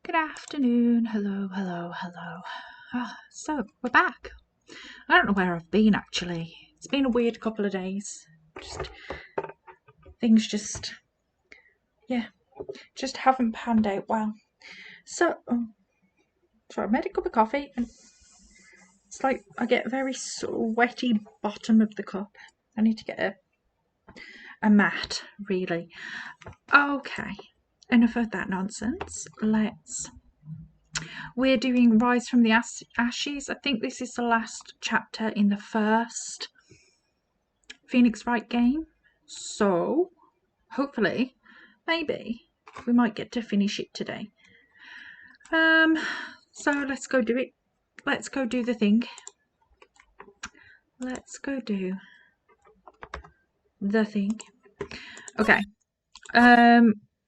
Good afternoon. Hello, hello, hello. So, we're back. I don't know where I've been actually. It's been a weird couple of days. Things just haven't panned out well. So I made a cup of coffee and it's like I get a very sweaty bottom of the cup. I need to get a mat, really. Okay, enough of that nonsense. We're doing Rise from the Ashes. I think this is the last chapter in the first Phoenix Wright game. So, hopefully, maybe, we might get to finish it today. So let's go do it. Let's go do the thing. Let's go do the thing. Okay.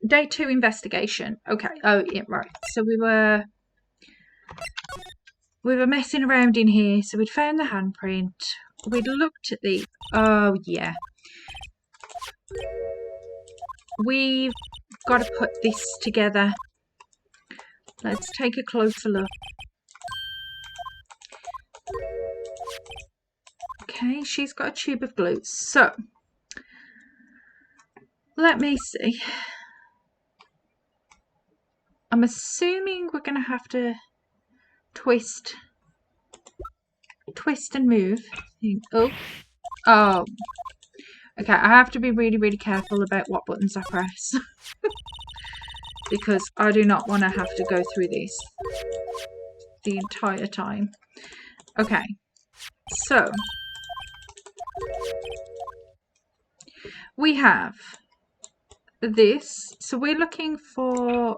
Day 2 investigation. Okay. Oh, yeah, right. So we were messing around in here. So we'd found the handprint. We'd looked at the. Oh yeah. We've got to put this together. Let's take a closer look. Okay, she's got a tube of glue. So let me see. I'm assuming we're going to have to twist and move. Oh. Okay, I have to be really, really careful about what buttons I press. Because I do not want to have to go through this the entire time. Okay, so we have this. So we're looking for...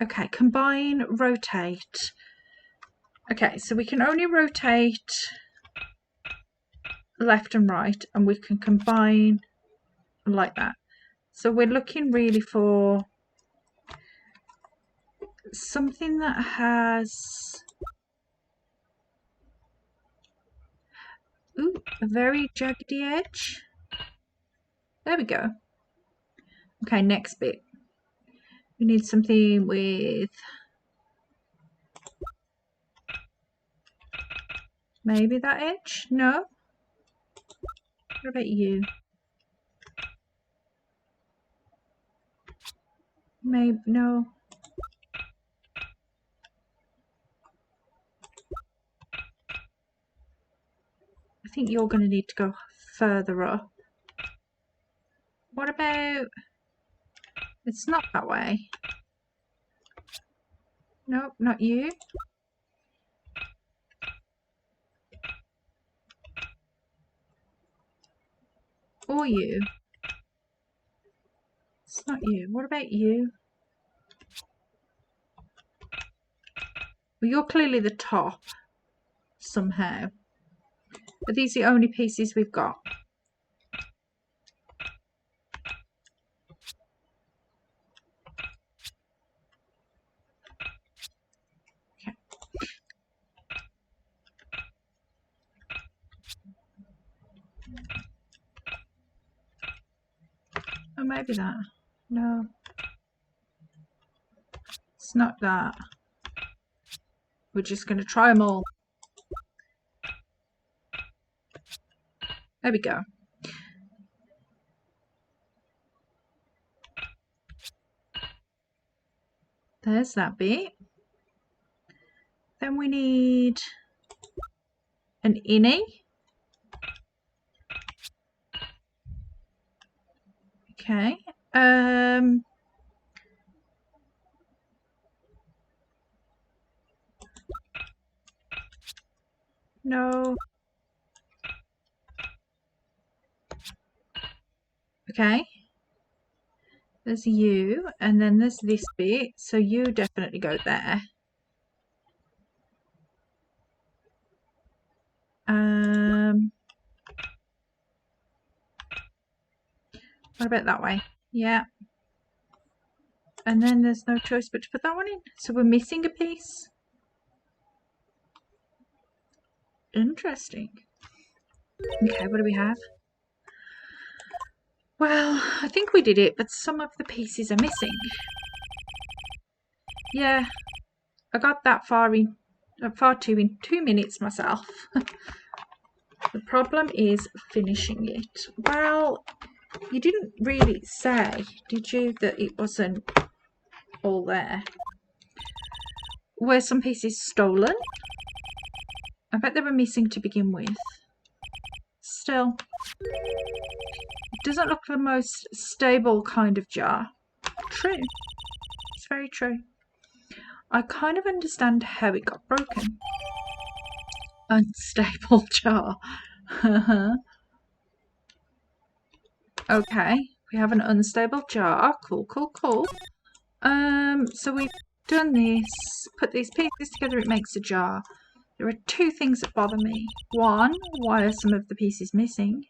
Okay, combine, rotate. Okay, so we can only rotate left and right, and we can combine like that. So we're looking really for something that has a very jaggedy edge. There we go. Okay, next bit. We need something with maybe that edge? No? What about you? Maybe, no. I think you're going to need to go further up. What about... It's not that way. Nope, not you. Or you. It's not you. What about you? Well, you're clearly the top somehow. Are these the only pieces we've got? Okay. Oh, maybe that. No. It's not that. We're just going to try them all. There we go. There's that bit. Then we need an innie. Okay. No. Okay. There's you, and then there's this bit, so you definitely go there. What about that way? Yeah. And then there's no choice but to put that one in. So we're missing a piece. Interesting. Okay, what do we have? Well, I think we did it, but some of the pieces are missing. Yeah, I got that far too in 2 minutes myself. The problem is finishing it. Well, you didn't really say, did you, that it wasn't all there? Were some pieces stolen? I bet they were missing to begin with. Still, it doesn't look the most stable kind of jar. True. It's very true. I kind of understand how it got broken. Unstable jar. Okay, we have an unstable jar. Cool, cool, cool. So we've done this. Put these pieces together, it makes a jar. There are two things that bother me. One, why are some of the pieces missing?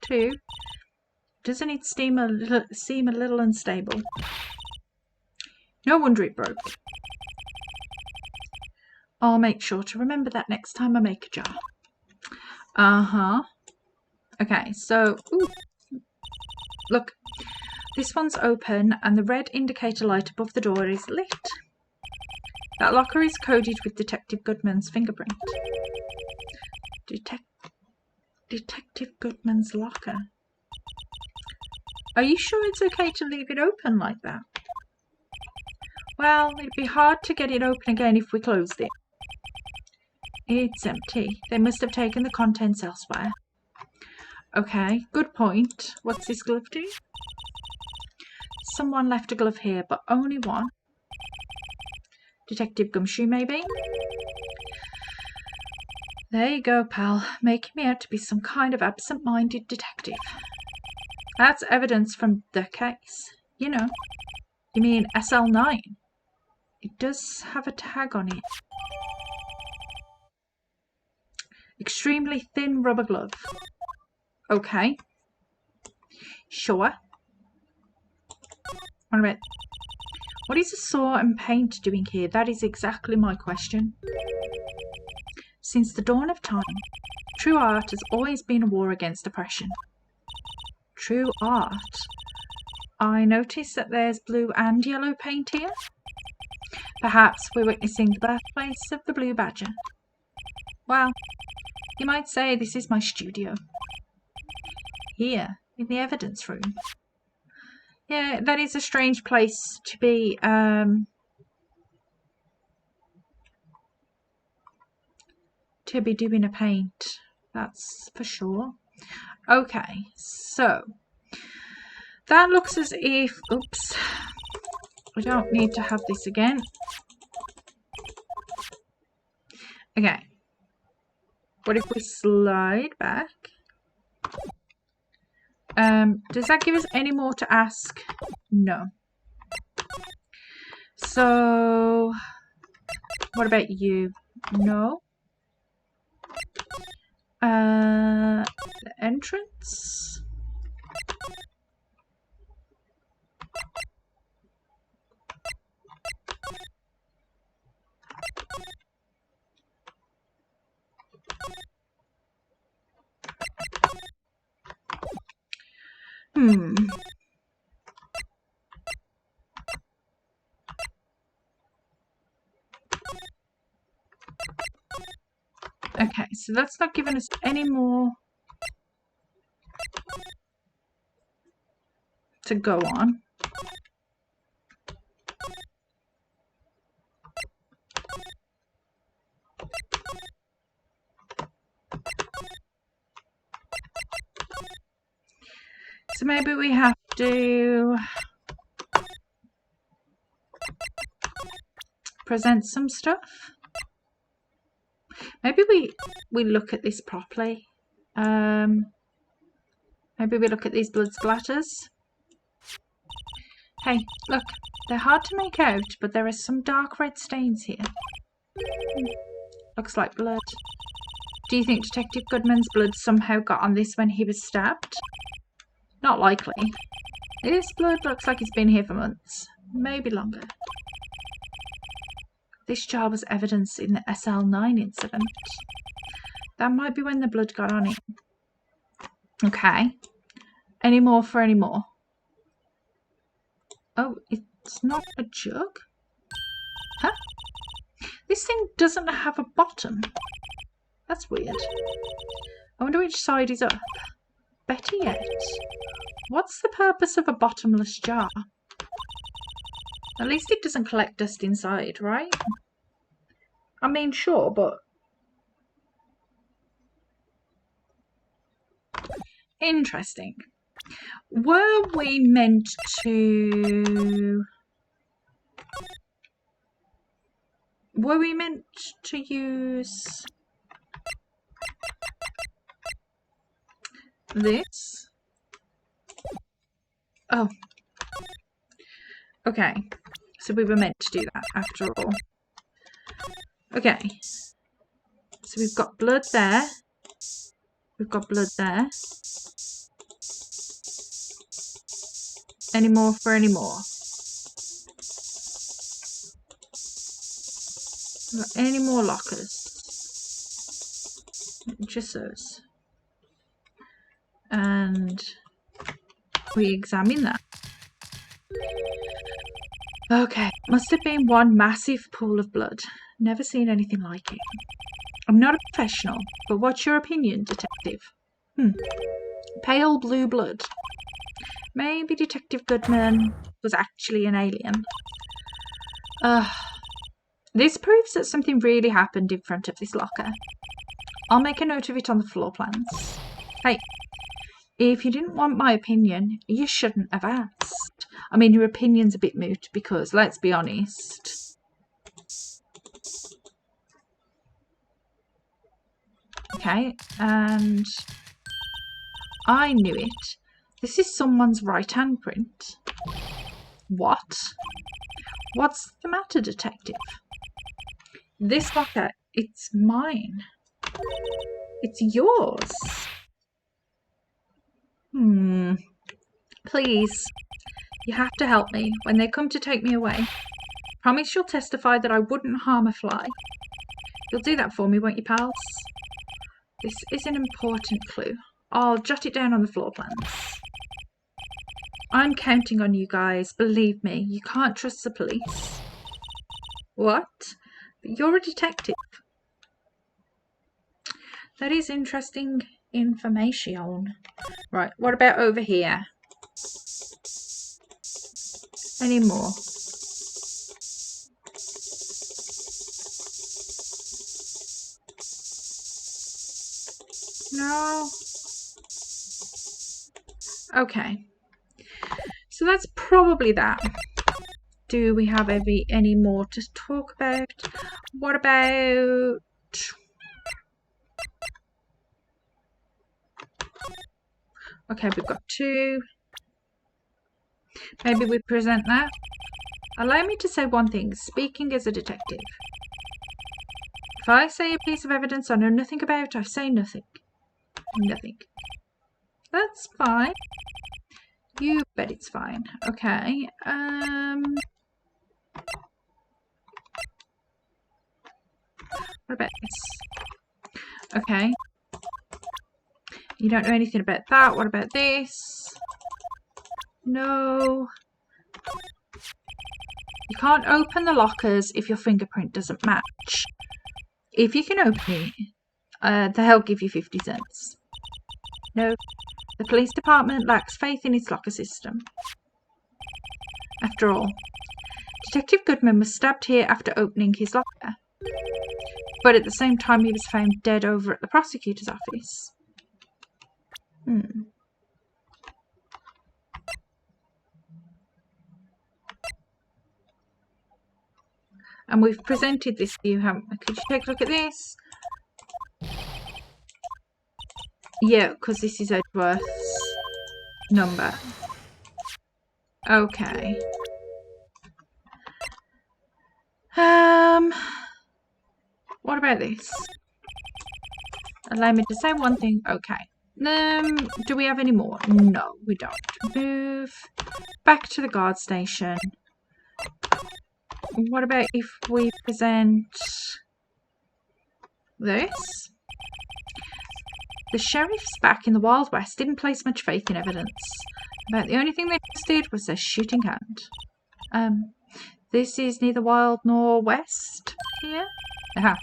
Two, doesn't it seem a little unstable? No wonder it broke. I'll make sure to remember that next time I make a jar. Okay, so, ooh, look, this one's open and the red indicator light above the door is lit. That locker is coded with Detective Goodman's fingerprint. Detective Goodman's locker. Are you sure it's okay to leave it open like that? Well, it'd be hard to get it open again if we closed it. It's empty. They must have taken the contents elsewhere. Okay, good point. What's this glove do? Someone left a glove here, but only one. Detective Gumshoe, maybe? There you go, pal. Making me out to be some kind of absent-minded detective. That's evidence from the case. You know. You mean SL9? It does have a tag on it. Extremely thin rubber glove. Okay. Sure. What is a saw and paint doing here? That is exactly my question. Since the dawn of time, true art has always been a war against oppression. True art? I notice that there's blue and yellow paint here. Perhaps we're witnessing the birthplace of the blue badger. Well, you might say this is my studio. Here, in the evidence room. Yeah, that is a strange place to be, doing a paint. That's for sure. Okay, so that looks as if, oops, we don't need to have this again. Okay, what if we slide back? Does that give us any more to ask? No. So, what about you? No. The entrance? Okay, so that's not giving us any more to go on. So maybe we have to present some stuff. Maybe we look at this properly. Maybe we look at these blood splatters. Hey, look, they're hard to make out, but there are some dark red stains here. Looks like blood. Do you think Detective Goodman's blood somehow got on this when he was stabbed? Not likely. This blood looks like it's been here for months, maybe longer. This jar was evidence in the SL9 incident. That might be when the blood got on it. Okay. Any more for any more? Oh, it's not a jug? Huh? This thing doesn't have a bottom. That's weird. I wonder which side is up. Better yet, what's the purpose of a bottomless jar? At least it doesn't collect dust inside, right? I mean, sure, but... Interesting. Were we meant to... Were we meant to use... this? Oh. Okay. So we were meant to do that after all. Okay. So we've got blood there. We've got blood there. Any more for any more? Got any more lockers? Just those. And we examine that. Okay, must have been one massive pool of blood. Never seen anything like it. I'm not a professional, but what's your opinion, detective? Pale blue blood. Maybe Detective Goodman was actually an alien. This proves that something really happened in front of this locker. I'll make a note of it on the floor plans. Hey, if you didn't want my opinion, you shouldn't have asked. I mean, your opinion's a bit moot because, let's be honest. Okay, and I knew it. This is someone's right handprint. What? What's the matter, detective? This locker, it's mine. It's yours. Please, you have to help me when they come to take me away. Promise you'll testify that I wouldn't harm a fly. You'll do that for me, won't you, pals? This is an important clue. I'll jot it down on the floor plans. I'm counting on you guys. Believe me, you can't trust the police. What? But you're a detective. That is interesting information. Right, what about over here? Any more? No? Okay. So that's probably that. Do we have any more to talk about? What about... Okay, we've got 2. Maybe we present that. Allow me to say one thing, speaking as a detective. If I say a piece of evidence I know nothing about, I say nothing. Nothing. That's fine. You bet it's fine. Okay. What about this? Okay. You don't know anything about that. What about this? No. You can't open the lockers if your fingerprint doesn't match. If you can open it, they'll give you 50 cents. No. The police department lacks faith in its locker system. After all, Detective Goodman was stabbed here after opening his locker. But at the same time, he was found dead over at the prosecutor's office. And we've presented this to you, haven't we? Could you take a look at this? Yeah, because this is Edgeworth's number. Okay. What about this? Allow me to say one thing. Okay. Do we have any more? No, we don't. Move. back to the guard station. What about if we present this? The sheriff's back in the Wild West didn't place much faith in evidence. About the only thing they did was their shooting hand. This is neither wild nor west here. Aha.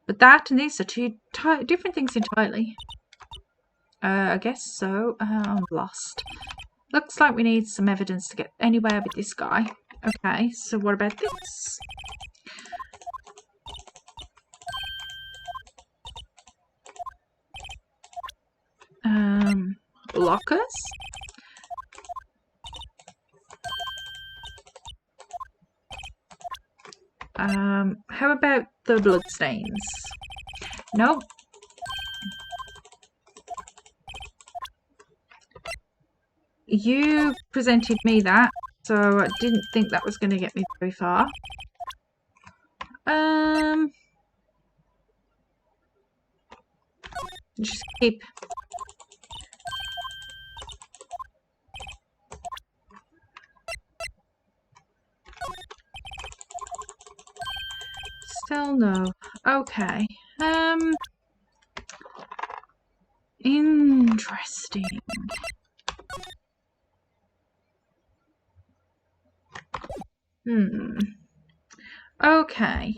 But that and this are two different things entirely. I guess so. I'm lost. Looks like we need some evidence to get anywhere with this guy. Okay, so what about this? Lockers? How about the bloodstains? Nope. You presented me that, so I didn't think that was going to get me very far. Just keep... Still no. Okay. Interesting. Okay.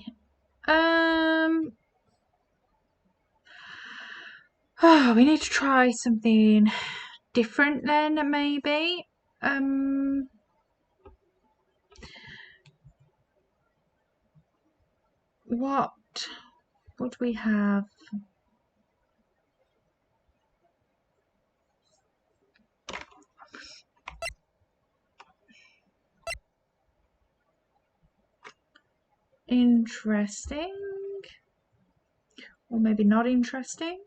Oh, we need to try something different then, maybe. What would we have? Interesting. Or maybe not interesting.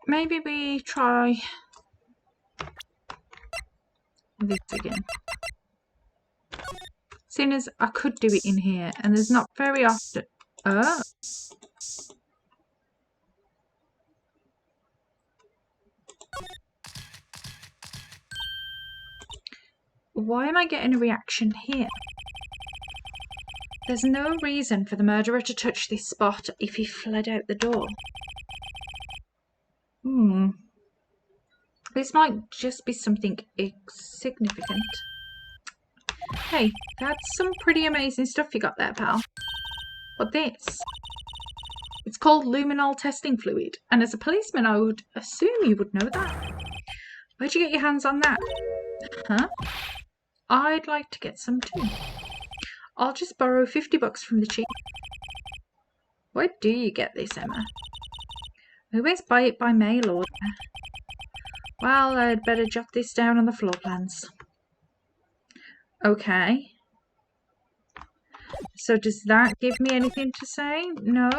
Maybe we try this again. Seeing as I could do it in here, and there's not very often... Oh. Why am I getting a reaction here? There's no reason for the murderer to touch this spot if he fled out the door. This might just be something insignificant. Hey, that's some pretty amazing stuff you got there, pal. What this? It's called luminol testing fluid, and as a policeman I would assume you would know that. Where'd you get your hands on that? Huh? I'd like to get some too. I'll just borrow $50 from the chief. Where do you get this, Emma? We always buy it by mail order. Well, I'd better jot this down on the floor plans. Okay. So does that give me anything to say? No?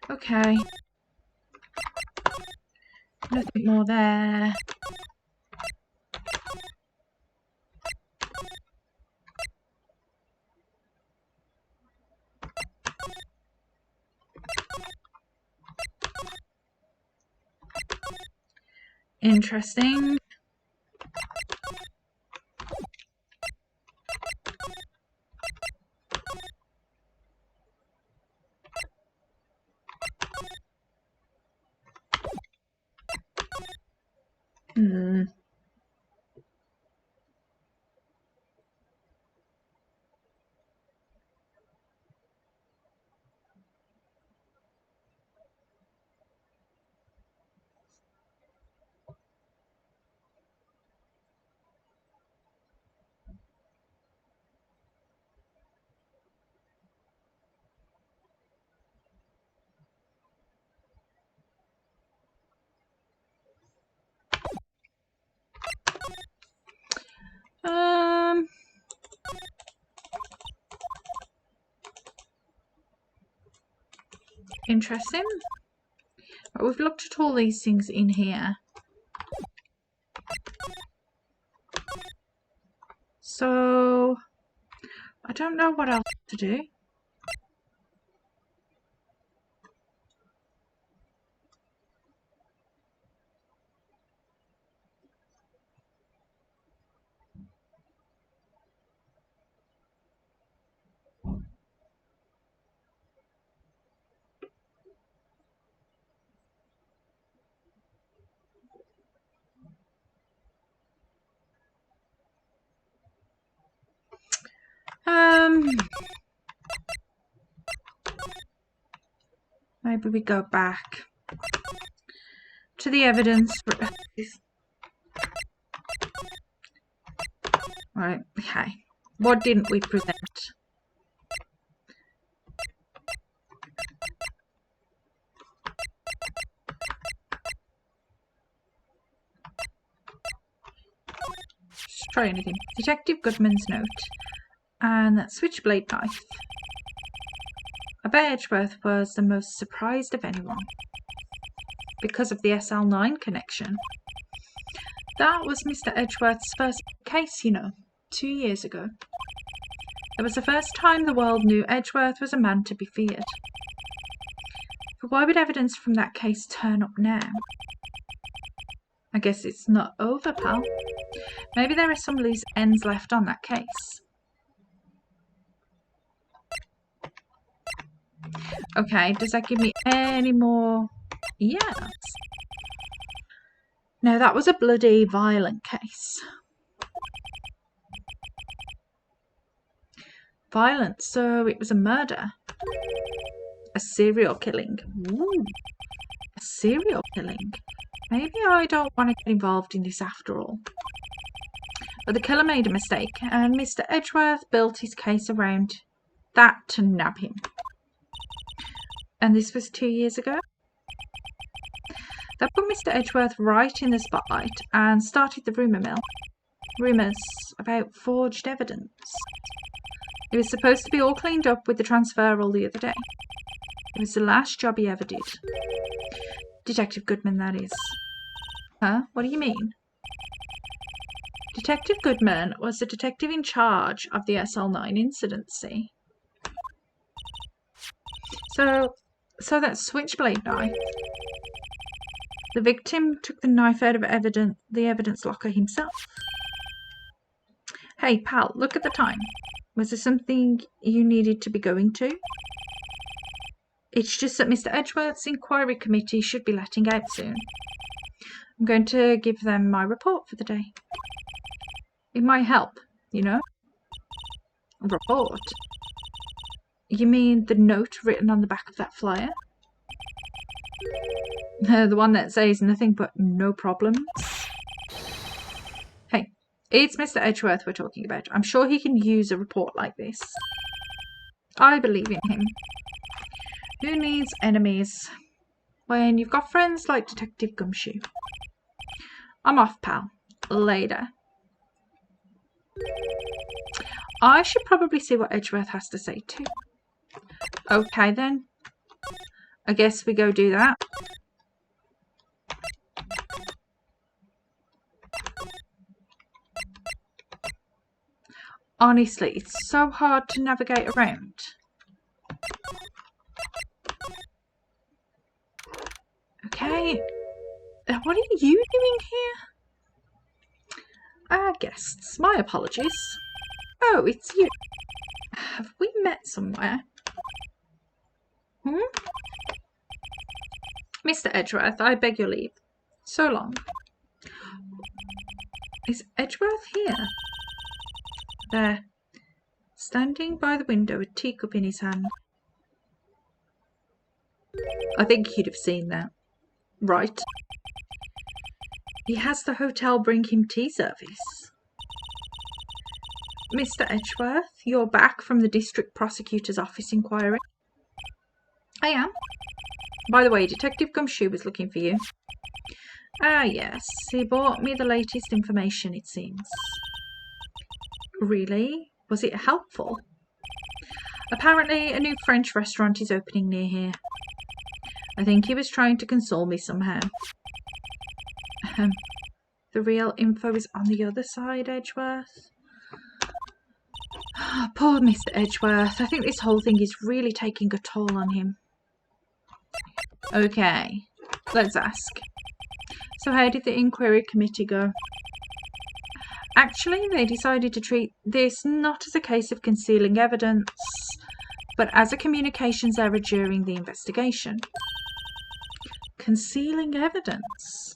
Okay. Nothing more there. Interesting. Interesting. But we've looked at all these things in here. So I don't know what else to do. Maybe we go back to the evidence. Right, okay. What didn't we present? Just try anything. Detective Goodman's note. And that switchblade knife. I bet Edgeworth was the most surprised of anyone. Because of the SL9 connection. That was Mr. Edgeworth's first case, you know, 2 years ago. It was the first time the world knew Edgeworth was a man to be feared. But why would evidence from that case turn up now? I guess it's not over, pal. Maybe there are some loose ends left on that case. Okay, does that give me any more? Yes. No, that was a bloody violent case. Violent, so it was a murder. A serial killing. Ooh, a serial killing. Maybe I don't want to get involved in this after all. But the killer made a mistake, and Mr. Edgeworth built his case around that to nab him. And this was 2 years ago? That put Mr. Edgeworth right in the spotlight and started the rumour mill. Rumours about forged evidence. It was supposed to be all cleaned up with the transferal the other day. It was the last job he ever did. Detective Goodman, that is. Huh? What do you mean? Detective Goodman was the detective in charge of the SL9 incident, see? So that switchblade knife. The victim took the knife out of the evidence locker himself. Hey, pal, look at the time. Was there something you needed to be going to? It's just that Mr. Edgeworth's inquiry committee should be letting out soon. I'm going to give them my report for the day. It might help, you know? Report? You mean the note written on the back of that flyer? The one that says nothing but no problems? Hey, it's Mr. Edgeworth we're talking about. I'm sure he can use a report like this. I believe in him. Who needs enemies when you've got friends like Detective Gumshoe? I'm off, pal. Later. I should probably see what Edgeworth has to say too. Okay then. I guess we go do that. Honestly, it's so hard to navigate around. Okay. What are you doing here? Guests, my apologies. Oh, it's you. Have we met somewhere? Mr. Edgeworth, I beg your leave. So long. Is Edgeworth here? There, standing by the window, a teacup in his hand. I think you'd have seen that. Right. He has the hotel bring him tea service. Mr. Edgeworth, you're back from the district prosecutor's office inquiry? I am. By the way, Detective Gumshoe was looking for you. Ah, yes. He brought me the latest information, it seems. Really? Was it helpful? Apparently, a new French restaurant is opening near here. I think he was trying to console me somehow. The real info is on the other side, Edgeworth. Poor Mr. Edgeworth. I think this whole thing is really taking a toll on him. Okay, let's ask. So how did the inquiry committee go? Actually, they decided to treat this not as a case of concealing evidence, but as a communications error during the investigation. Concealing evidence?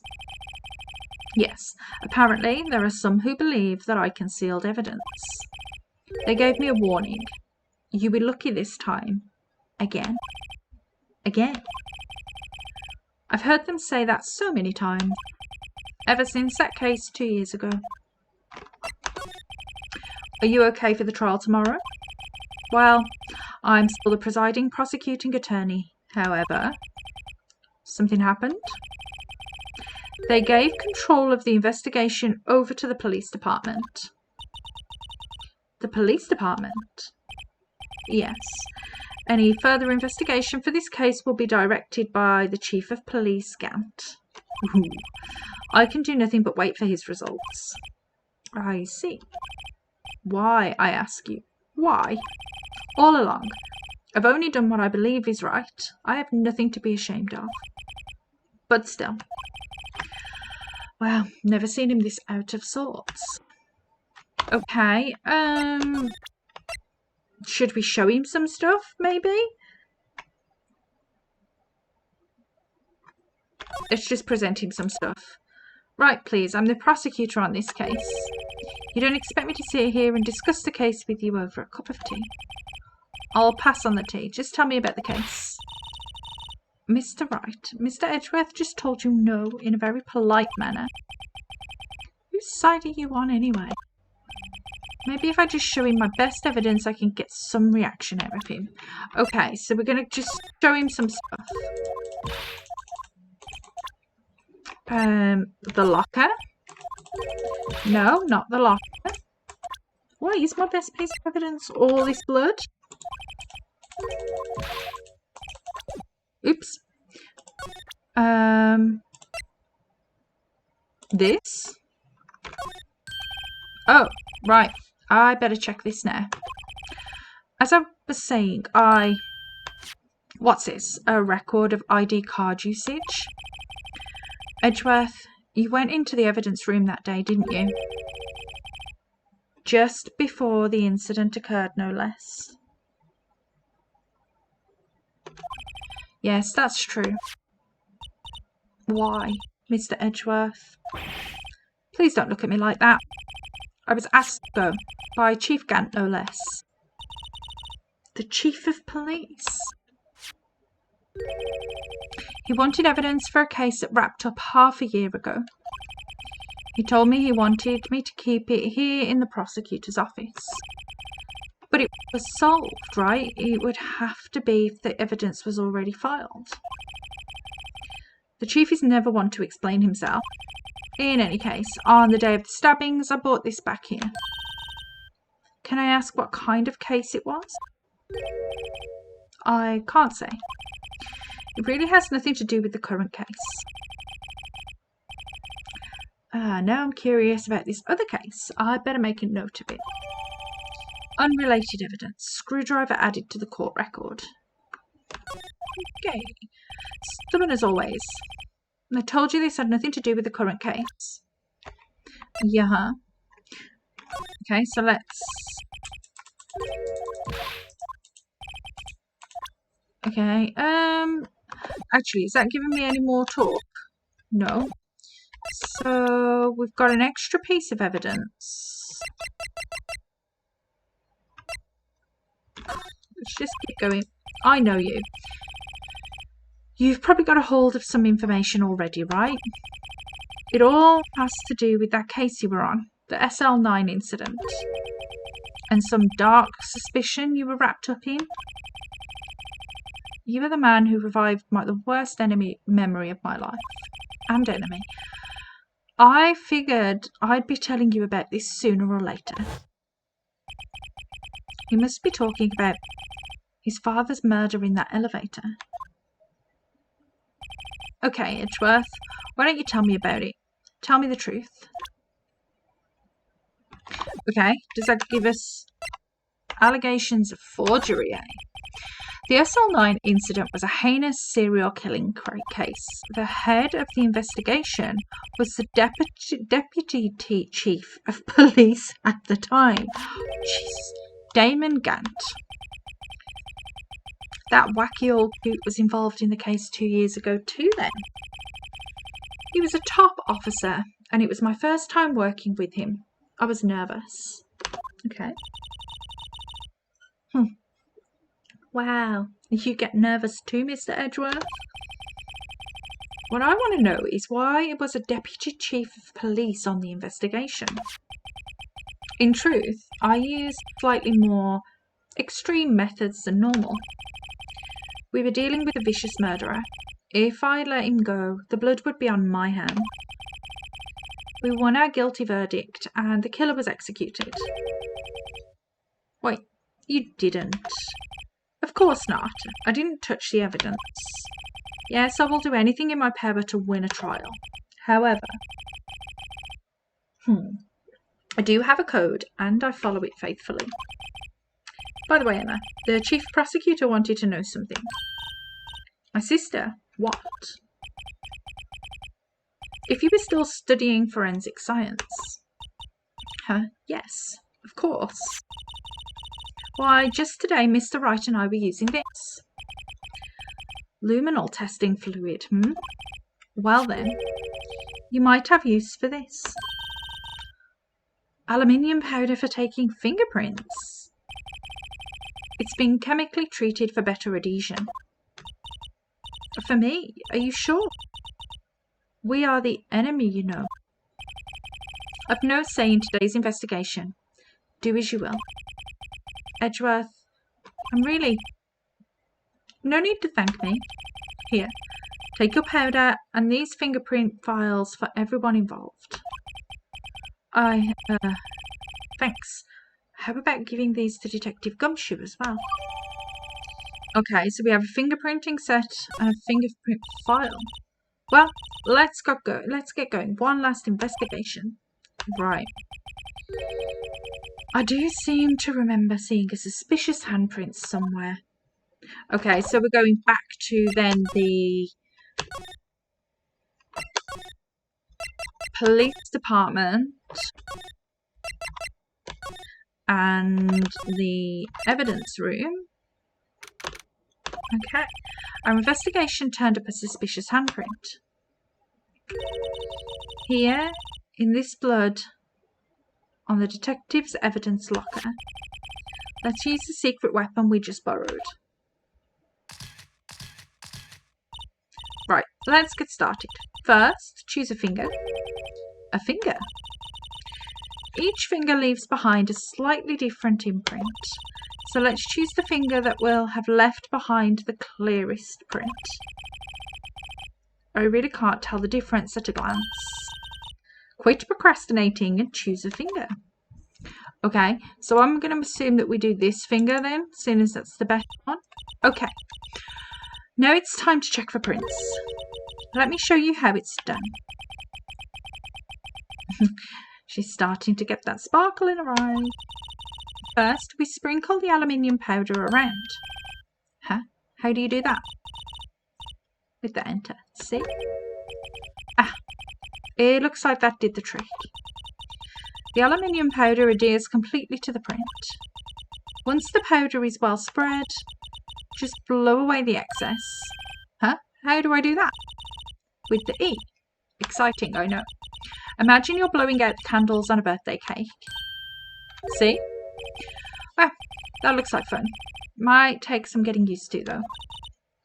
Yes, apparently there are some who believe that I concealed evidence. They gave me a warning. You were lucky this time. Again. Again. I've heard them say that so many times. Ever since that case 2 years ago. Are you okay for the trial tomorrow? Well, I'm still the presiding prosecuting attorney. However, something happened. They gave control of the investigation over to the police department. The police department? Yes. Any further investigation for this case will be directed by the Chief of Police, Gant. Ooh. I can do nothing but wait for his results. I see. Why, I ask you? Why? All along, I've only done what I believe is right. I have nothing to be ashamed of. But still. Well, never seen him this out of sorts. Okay, should we show him some stuff, maybe? Let's just present him some stuff. Right, please, I'm the prosecutor on this case. You don't expect me to sit here and discuss the case with you over a cup of tea. I'll pass on the tea. Just tell me about the case. Mr. Wright, Mr. Edgeworth just told you no in a very polite manner. Whose side are you on anyway? Maybe if I just show him my best evidence, I can get some reaction out of him. Okay, so we're going to just show him some stuff. The locker? No, not the locker. What is my best piece of evidence? All this blood? Oops. This? Oh, right. I better check this now. As I was saying, What's this? A record of ID card usage? Edgeworth, you went into the evidence room that day, didn't you? Just before the incident occurred, no less. Yes, that's true. Why, Mr. Edgeworth? Please don't look at me like that. I was asked to go by Chief Gant, no less. The Chief of Police? He wanted evidence for a case that wrapped up half a year ago. He told me he wanted me to keep it here in the prosecutor's office. But it was solved, right? It would have to be if the evidence was already filed. The chief is never one to explain himself. In any case, on the day of the stabbings, I brought this back here. Can I ask what kind of case it was? I can't say. It really has nothing to do with the current case. Now I'm curious about this other case. I better make a note of it. Unrelated evidence. Screwdriver added to the court record. Okay. Stubborn as always. I told you this had nothing to do with the current case. Yeah. Okay, so let's... Okay, actually, is that giving me any more talk? No. So, we've got an extra piece of evidence. Let's just keep going. I know you. You've probably got a hold of some information already, right? It all has to do with that case you were on, the SL9 incident. And some dark suspicion you were wrapped up in. You were the man who revived the worst memory of my life. And enemy. I figured I'd be telling you about this sooner or later. You must be talking about his father's murder in that elevator. Okay, Edgeworth, why don't you tell me about it? Tell me the truth. Okay, does that give us allegations of forgery, eh? The SL9 incident was a heinous serial killing case. The head of the investigation was the deputy chief of police at the time. Jesus. Damon Gant. That wacky old boot was involved in the case 2 years ago too then. He was a top officer, and it was my first time working with him. I was nervous. Okay. Wow. You get nervous too, Mr. Edgeworth? What I want to know is why it was a deputy chief of police on the investigation. In truth, I used slightly more extreme methods than normal. We were dealing with a vicious murderer. If I let him go, the blood would be on my hands. We won our guilty verdict, and the killer was executed. Wait, you didn't? Of course not. I didn't touch the evidence. Yes, I will do anything in my power to win a trial. However, I do have a code, and I follow it faithfully. By the way, Emma, the chief prosecutor wanted to know something. My sister? What? If you were still studying forensic science. Yes, of course. Why, just today Mr. Wright and I were using this. Luminol testing fluid, Well then, you might have use for this. Aluminium powder for taking fingerprints. It's been chemically treated for better adhesion. For me? Are you sure? We are the enemy, you know. I've no say in today's investigation. Do as you will. Edgeworth, I'm really... No need to thank me. Here, take your powder and these fingerprint files for everyone involved. Thanks. How about giving these to Detective Gumshoe as well? Okay, so we have a fingerprinting set and a fingerprint file. Well, let's get going. One last investigation. Right. I do seem to remember seeing a suspicious handprint somewhere. Okay, so we're going back to then the police department and the evidence room. Okay, our investigation turned up a suspicious handprint. Here, in this blood, on the detective's evidence locker. Let's use the secret weapon we just borrowed. Right, let's get started. First, choose a finger. A finger. Each finger leaves behind a slightly different imprint. So let's choose the finger that will have left behind the clearest print. I really can't tell the difference at a glance. Quit procrastinating and choose a finger. Okay, so I'm going to assume that we do this finger then, seeing as that's the best one. Okay, now it's time to check for prints. Let me show you how it's done. She's starting to get that sparkle in her eye. First, we sprinkle the aluminium powder around. How do you do that? With the enter. See? It looks like that did the trick. The aluminium powder adheres completely to the print. Once the powder is well spread, just blow away the excess. How do I do that? With the E. Exciting, I know. Imagine you're blowing out candles on a birthday cake. See? Well, that looks like fun. Might take some getting used to, though.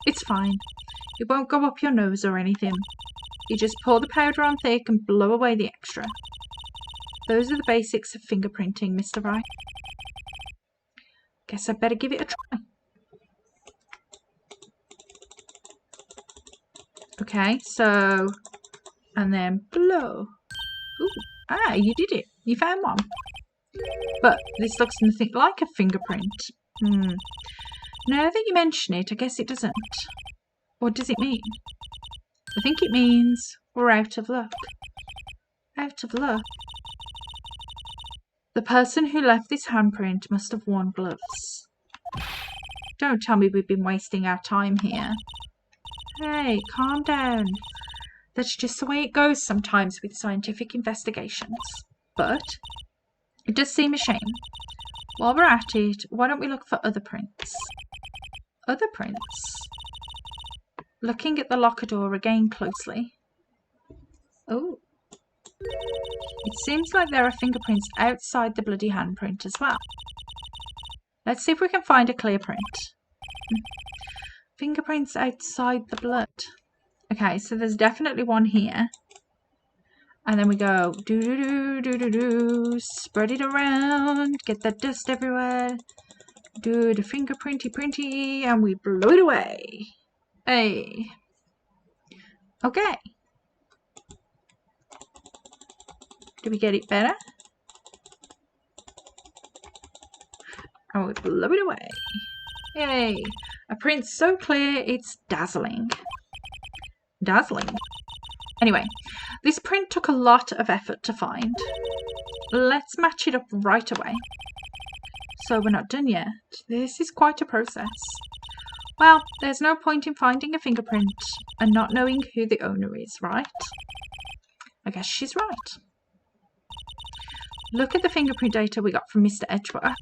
It's fine. It won't go up your nose or anything. You just pour the powder on thick and blow away the extra. Those are the basics of fingerprinting, Mr. Wright. Guess I'd better give it a try. Okay, so... And then blow. Ooh, you did it. You found one. But this looks nothing like a fingerprint. Now that you mention it, I guess it doesn't. What does it mean? I think it means we're out of luck. Out of luck. The person who left this handprint must have worn gloves. Don't tell me we've been wasting our time here. Hey, calm down. That's just the way it goes sometimes with scientific investigations. But it does seem a shame. While we're at it, why don't we look for other prints? Other prints? Looking at the locker door again closely. Oh. It seems like there are fingerprints outside the bloody handprint as well. Let's see if we can find a clear print. Fingerprints outside the blood. Okay, so there's definitely one here. And then we go do do do do do do, spread it around, get that dust everywhere. Do the fingerprinty, and we blow it away. Hey. Okay. Do we get it better? And we blow it away. Yay. A print so clear it's dazzling. Dazzling. Anyway, this print took a lot of effort to find. Let's match it up right away. So we're not done yet. This is quite a process. Well, there's no point in finding a fingerprint and not knowing who the owner is, right? I guess she's right. Look at the fingerprint data we got from Mr. Edgeworth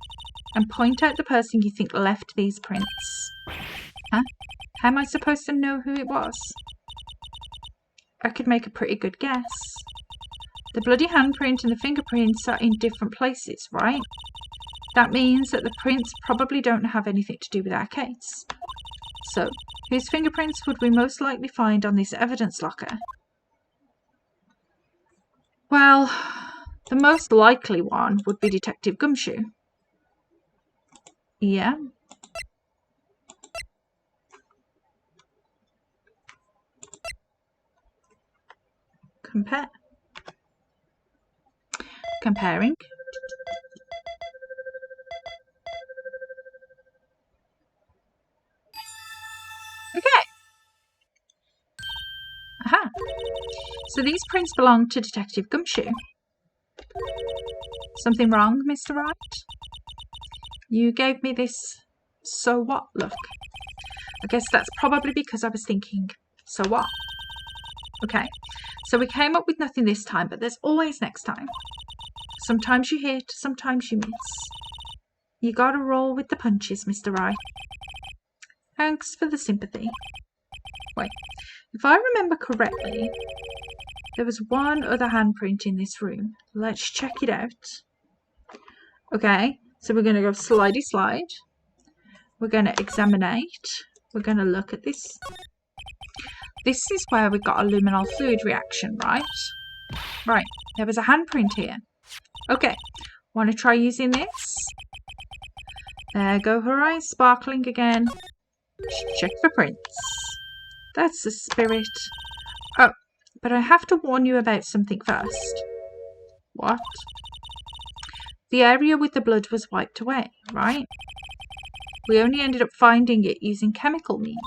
and point out the person you think left these prints. Huh? How am I supposed to know who it was? I could make a pretty good guess. The bloody handprint and the fingerprints are in different places, right? That means that the prints probably don't have anything to do with our case. So, whose fingerprints would we most likely find on this evidence locker? Well, the most likely one would be Detective Gumshoe. Yeah. Compare. Comparing. Okay. Aha. So these prints belong to Detective Gumshoe. Something wrong, Mr. Wright? You gave me this so what look. I guess that's probably because I was thinking, so what? Okay, so we came up with nothing this time, but there's always next time. Sometimes you hit, sometimes you miss. You gotta roll with the punches, Mr. Wright. Thanks for the sympathy. Wait, if I remember correctly, there was one other handprint in this room. Let's check it out. Okay, so we're going to go slidey slide. We're going to examinate. We're going to look at this. This is where we got a luminol fluid reaction, right? Right, there was a handprint here. Okay, want to try using this? There go her eyes sparkling again. Check for prints. That's the spirit. Oh, but I have to warn you about something first. What? The area with the blood was wiped away, right? We only ended up finding it using chemical means.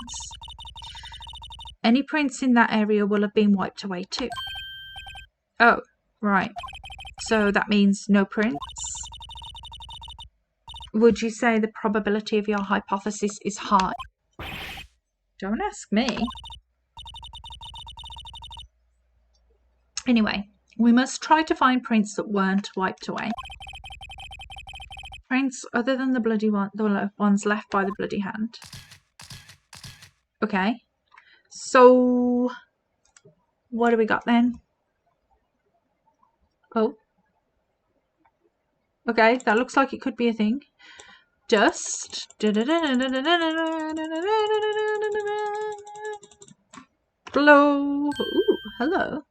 Any prints in that area will have been wiped away too. Oh, right. So that means no prints? Would you say the probability of your hypothesis is high? Don't ask me. Anyway, we must try to find prints that weren't wiped away. Prints other than the bloody one, the ones left by the bloody hand. Okay. So, what do we got then? Oh. Okay, that looks like it could be a thing. Dust. Blow. Ooh, hello.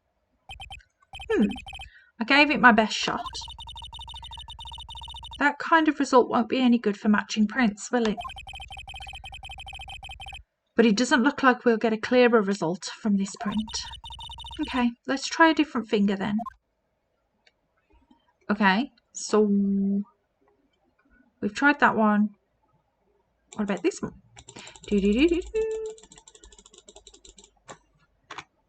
I gave it my best shot. That kind of result won't be any good for matching prints, will it? But it doesn't look like we'll get a clearer result from this print. Okay, let's try a different finger then. Okay, so we've tried that one. What about this one?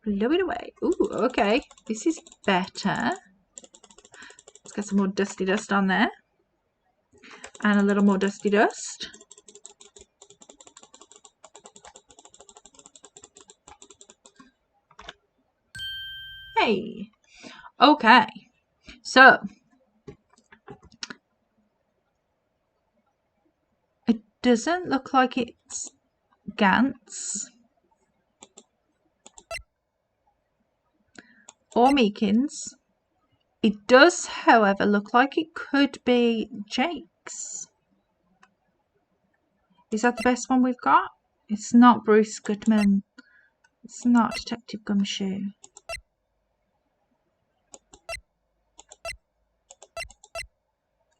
blow it away. Ooh, okay. This is better. Let's get some more dusty dust on there. And a little more dusty dust. Hey. Okay. So. It doesn't look like it's Gantz. Or Meekins. It does, however, look like it could be Jake's. Is that the best one we've got? It's not Bruce Goodman. It's not Detective Gumshoe.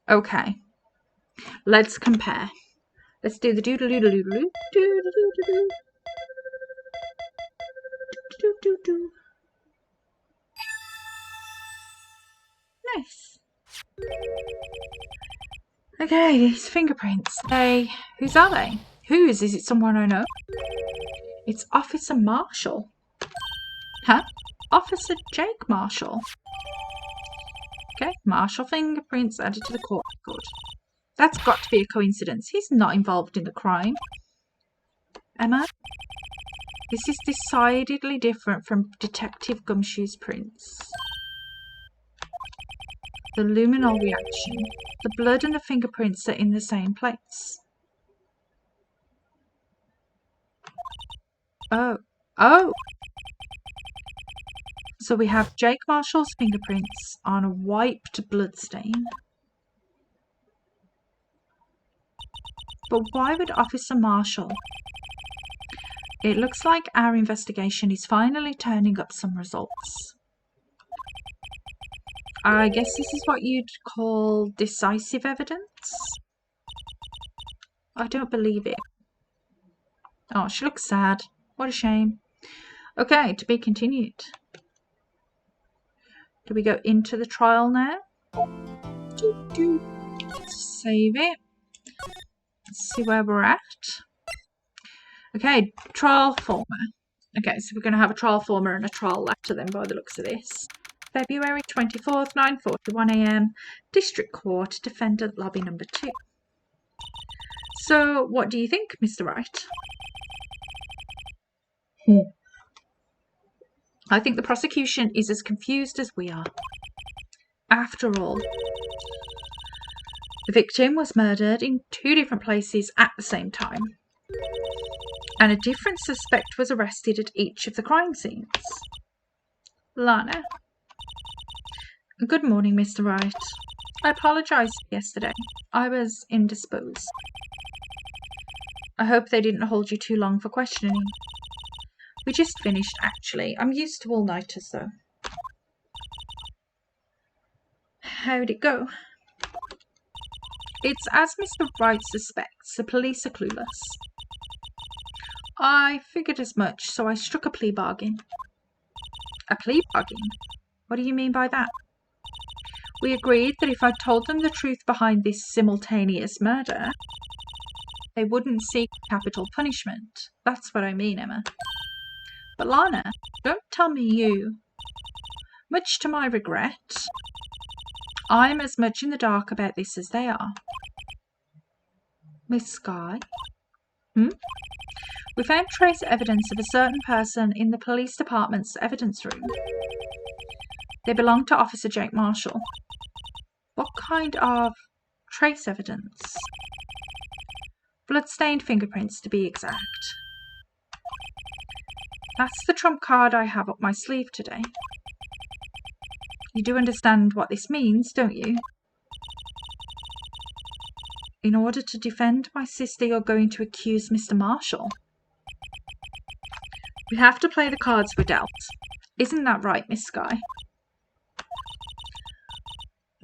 Okay. Let's compare. Let's do the doodle doodle doodle doodle doodle doodle doodle. Nice. Okay, these fingerprints. Whose are they? Whose? Is it someone I know? It's Officer Marshall. Huh? Officer Jake Marshall. Okay, Marshall fingerprints added to the court record. That's got to be a coincidence. He's not involved in the crime. Emma? This is decidedly different from Detective Gumshoe's prints. The luminol reaction. The blood and the fingerprints are in the same place. Oh. Oh! So we have Jake Marshall's fingerprints on a wiped bloodstain. But why would Officer Marshall? It looks like our investigation is finally turning up some results. I guess this is what you'd call decisive evidence? I don't believe it. Oh, she looks sad. What a shame. Okay, to be continued. Do we go into the trial now? Save it. Let's see where we're at. Okay, trial former. Okay, so we're going to have a trial former and a trial letter then by the looks of this. February 24th, 9:41 a.m. District Court, Defendant Lobby number 2. So, what do you think, Mr. Wright? I think the prosecution is as confused as we are. After all, the victim was murdered in 2 different places at the same time, and a different suspect was arrested at each of the crime scenes. Lana. Good morning, Mr. Wright. I apologise for yesterday. I was indisposed. I hope they didn't hold you too long for questioning. We just finished, actually. I'm used to all-nighters, though. How'd it go? It's as Mr. Wright suspects. The police are clueless. I figured as much, so I struck a plea bargain. A plea bargain? What do you mean by that? We agreed that if I told them the truth behind this simultaneous murder, they wouldn't seek capital punishment. That's what I mean, Emma. But Lana, don't tell me you. Much to my regret, I'm as much in the dark about this as they are. Miss Skye? We found trace evidence of a certain person in the police department's evidence room. They belong to Officer Jake Marshall. What kind of trace evidence? Blood-stained fingerprints, to be exact. That's the trump card I have up my sleeve today. You do understand what this means, don't you? In order to defend my sister, you're going to accuse Mr. Marshall. We have to play the cards we're dealt. Isn't that right, Miss Skye?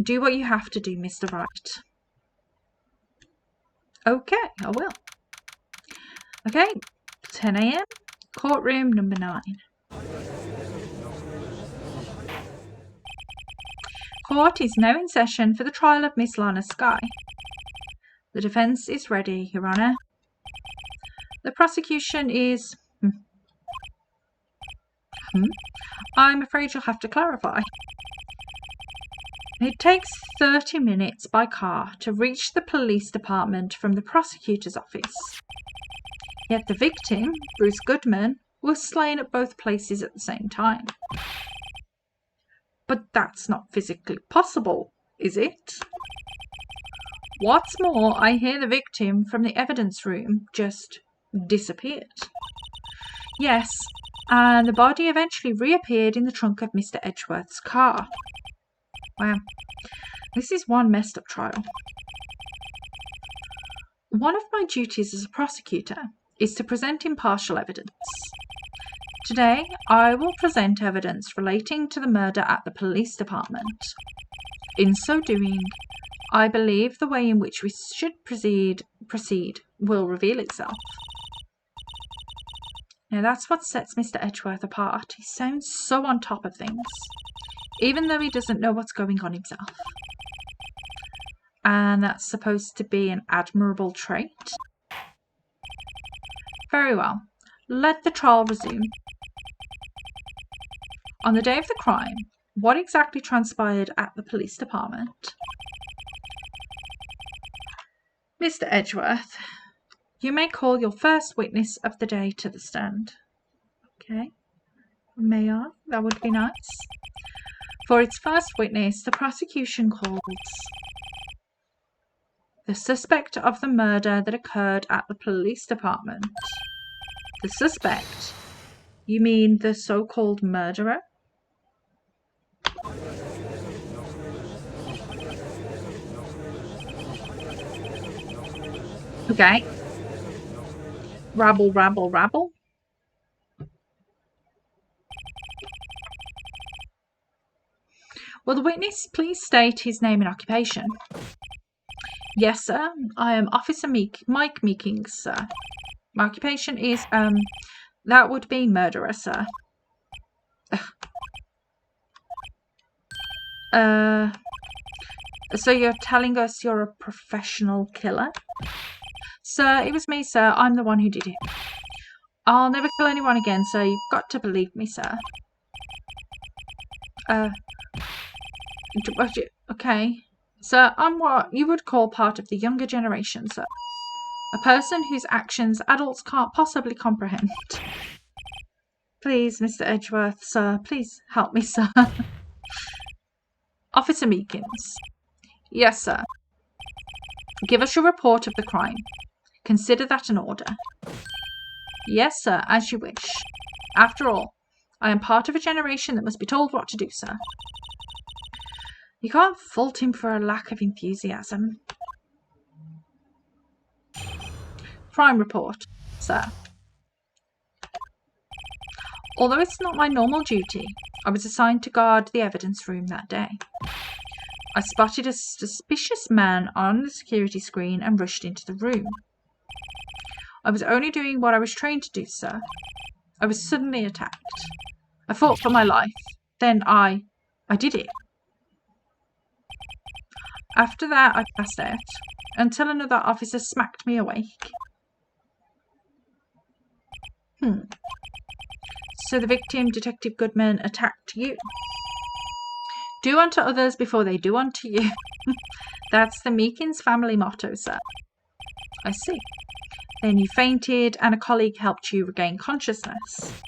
Do what you have to do, Mr. Wright. Okay, I will. Okay, 10 a.m. Courtroom number 9. Court is now in session for the trial of Miss Lana Skye. The defence is ready, Your Honour. The prosecution is... I'm afraid you'll have to clarify. It takes 30 minutes by car to reach the police department from the prosecutor's office. Yet the victim, Bruce Goodman, was slain at both places at the same time. But that's not physically possible, is it? What's more, I hear the victim from the evidence room just disappeared. Yes, and the body eventually reappeared in the trunk of Mr. Edgeworth's car. Wow, this is one messed up trial. One of my duties as a prosecutor is to present impartial evidence. Today, I will present evidence relating to the murder at the police department. In so doing, I believe the way in which we should proceed will reveal itself. Now that's what sets Mr. Edgeworth apart. He sounds so on top of things, even though he doesn't know what's going on himself. And that's supposed to be an admirable trait. Very well. Let the trial resume. On the day of the crime, what exactly transpired at the police department? Mr. Edgeworth, you may call your first witness of the day to the stand. Okay. May I? That would be nice. For its first witness, the prosecution calls the suspect of the murder that occurred at the police department. The suspect? You mean the so-called murderer? Okay. Rabble, rabble, rabble. Will the witness please state his name and occupation? Yes, sir. I am Officer Mike Meekings, sir. My occupation is, that would be murderer, sir. So you're telling us you're a professional killer? Sir, it was me, sir. I'm the one who did it. I'll never kill anyone again, sir. You've got to believe me, sir. Okay. Sir, I'm what you would call part of the younger generation, sir. A person whose actions adults can't possibly comprehend. Please, Mr. Edgeworth, sir, please help me, sir. Officer Meekins. Yes, sir. Give us your report of the crime. Consider that an order. Yes, sir, as you wish. After all, I am part of a generation that must be told what to do, sir. You can't fault him for a lack of enthusiasm. Crime report, sir. Although it's not my normal duty, I was assigned to guard the evidence room that day. I spotted a suspicious man on the security screen and rushed into the room. I was only doing what I was trained to do, sir. I was suddenly attacked. I fought for my life. Then I did it. After that, I passed out until another officer smacked me awake. So the victim, Detective Goodman, attacked you. Do unto others before they do unto you. That's the Meekins family motto, sir. I see. Then you fainted and a colleague helped you regain consciousness.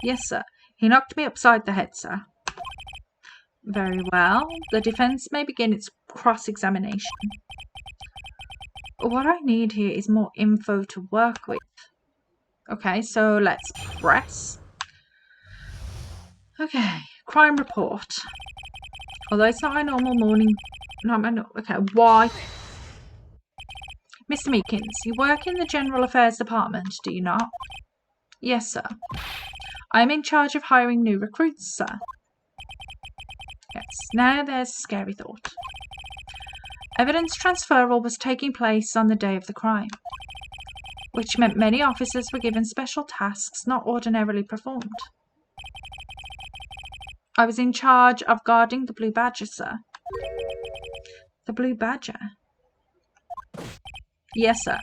Yes, sir. He knocked me upside the head, sir. Very well. The defense may begin its cross-examination. What I need here is more info to work with. Okay, so let's press. Okay, crime report. Although it's not my normal morning. Okay, why? Mr. Meekins, you work in the General Affairs Department, do you not? Yes, sir. I am in charge of hiring new recruits, sir. Yes, now there's a scary thought. Evidence transferal was taking place on the day of the crime, which meant many officers were given special tasks not ordinarily performed. I was in charge of guarding the Blue Badger, sir. The Blue Badger? Yes, sir.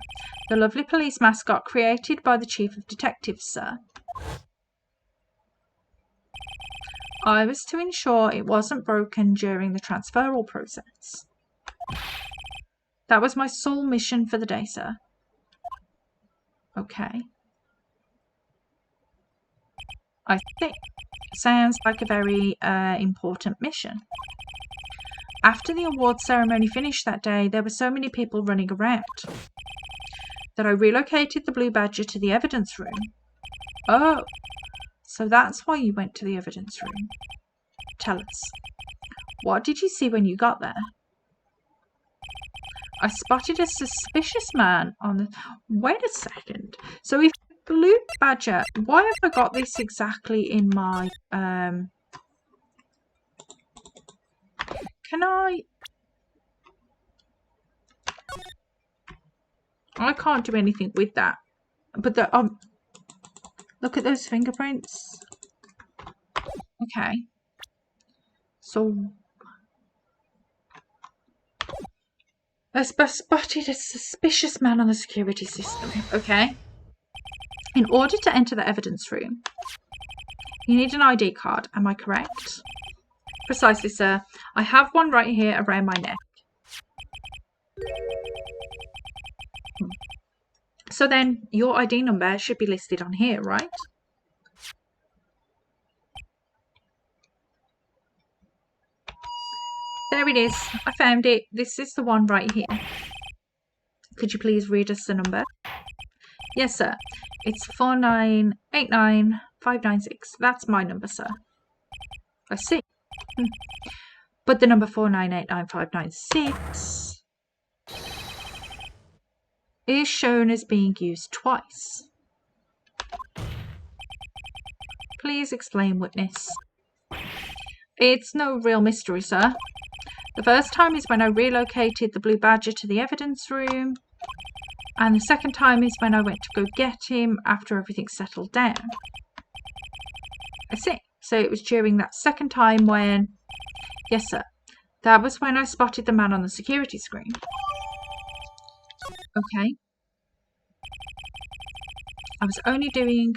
The lovely police mascot created by the Chief of Detectives, sir. I was to ensure it wasn't broken during the transferal process. That was my sole mission for the day, sir. Okay. I think. Sounds like a very important mission. After the award ceremony finished that day, there were so many people running around that I relocated the Blue Badger to the evidence room. Oh, so that's why you went to the evidence room. Tell us, what did you see when you got there? I spotted a suspicious man on the... Wait a second. So if Blue Badger... Why have I got this exactly in my... Can I... I can't do anything with that. But the... look at those fingerprints. Okay. So... I spotted a suspicious man on the security system. Okay. In order to enter the evidence room, you need an ID card. Am I correct? Precisely, sir. I have one right here around my neck. So then, your ID number should be listed on here, right? There it is. I found it. This is the one right here. Could you please read us the number? Yes, sir. It's 4989596. That's my number, sir. I see. But the number 4989596 is shown as being used twice. Please explain, witness. It's no real mystery, sir. The first time is when I relocated the Blue Badger to the evidence room, and the second time is when I went to go get him after everything settled down. I see. So it was during that second time when... Yes, sir. That was when I spotted the man on the security screen. Okay. I was only doing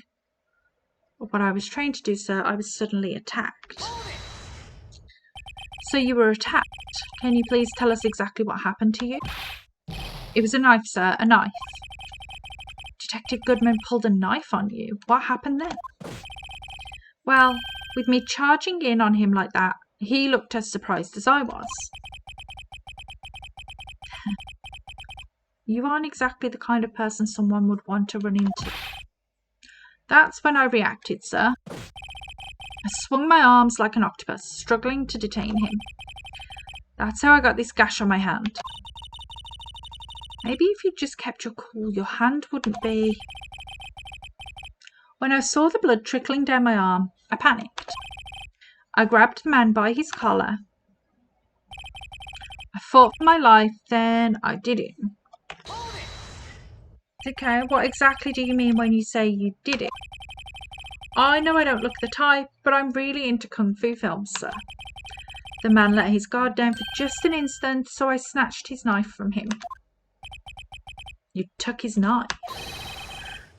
what I was trained to do, sir. I was suddenly attacked. So you were attacked. Can you please tell us exactly what happened to you? It was a knife, sir. A knife. Detective Goodman pulled a knife on you. What happened then? Well, with me charging in on him like that, he looked as surprised as I was. You aren't exactly the kind of person someone would want to run into. That's when I reacted, sir. I swung my arms like an octopus, struggling to detain him. That's how I got this gash on my hand. Maybe if you'd just kept your cool, your hand wouldn't be... When I saw the blood trickling down my arm, I panicked. I grabbed the man by his collar. I fought for my life, then I did it. Okay, what exactly do you mean when you say you did it? I know I don't look the type, but I'm really into kung fu films, sir. The man let his guard down for just an instant, so I snatched his knife from him. You took his knife.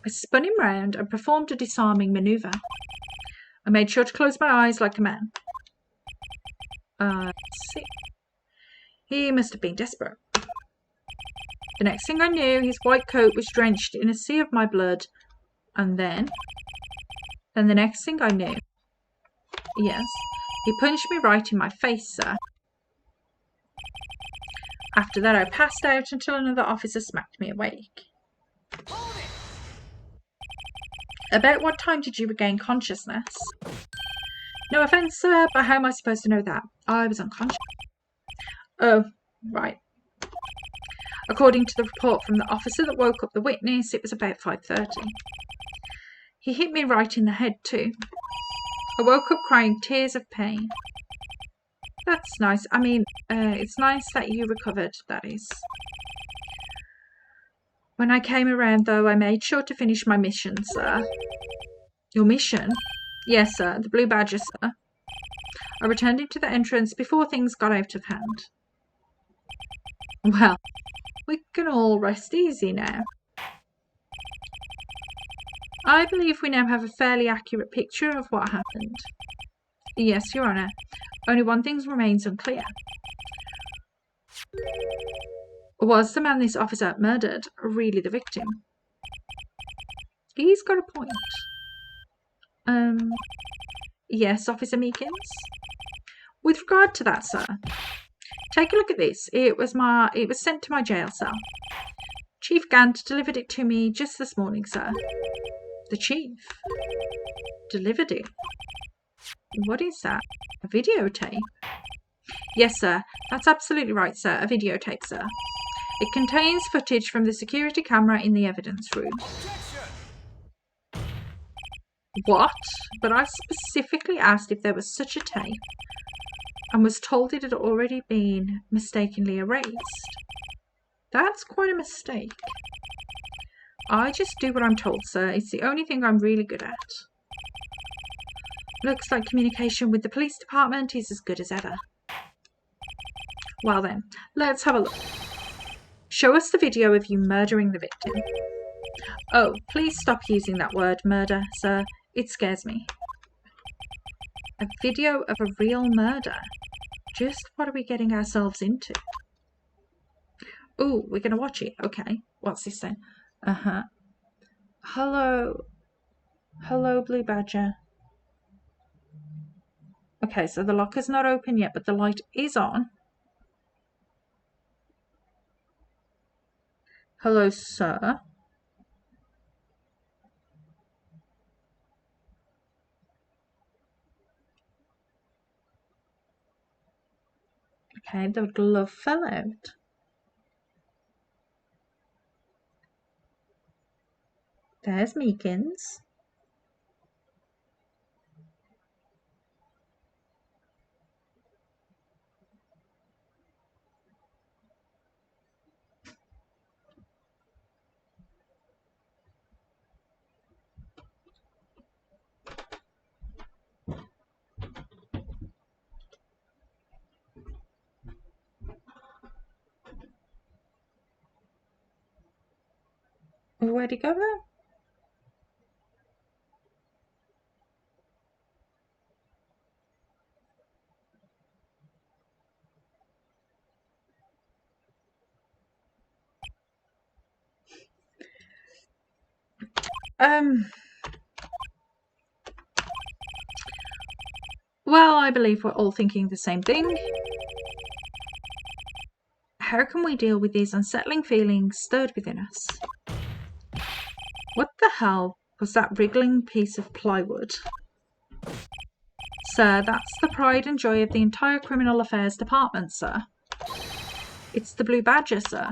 I spun him round and performed a disarming manoeuvre. I made sure to close my eyes like a man. See. He must have been desperate. The next thing I knew, his white coat was drenched in a sea of my blood. And then the next thing I knew, yes, he punched me right in my face, sir. After that, I passed out until another officer smacked me awake. About what time did you regain consciousness? No offence, sir, but how am I supposed to know that? I was unconscious. Oh, right. According to the report from the officer that woke up the witness, it was about 5:30. He hit me right in the head too. I woke up crying tears of pain. That's nice. I mean, it's nice that you recovered, that is. When I came around, though, I made sure to finish my mission, sir. Your mission? Yes, sir. The Blue Badger, sir. I returned him to the entrance before things got out of hand. Well, we can all rest easy now. I believe we now have a fairly accurate picture of what happened. Yes, Your Honour. Only one thing remains unclear. Was the man this officer murdered really the victim? He's got a point. Yes, Officer Meekins? With regard to that, sir, take a look at this. It was sent to my jail cell. Chief Gant delivered it to me just this morning, sir. The Chief delivered it? What is that? A videotape? Yes, sir. That's absolutely right, sir. A videotape, sir. It contains footage from the security camera in the evidence room. What? But I specifically asked if there was such a tape and was told it had already been mistakenly erased. That's quite a mistake. I just do what I'm told, sir. It's the only thing I'm really good at. Looks like communication with the police department is as good as ever. Well then, let's have a look. Show us the video of you murdering the victim. Oh, please stop using that word, murder, sir. It scares me. A video of a real murder? Just what are we getting ourselves into? Oh, we're going to watch it. Okay. What's this then? Hello. Hello, Blue Badger. Okay, so the locker's not open yet, but the light is on. Hello, sir. Okay, the glove fell out. There's Meekins. Where'd he go there? Well, I believe we're all thinking the same thing. How can we deal with these unsettling feelings stirred within us? What the hell was that wriggling piece of plywood? Sir, that's the pride and joy of the entire Criminal Affairs Department, sir. It's the Blue Badger, sir.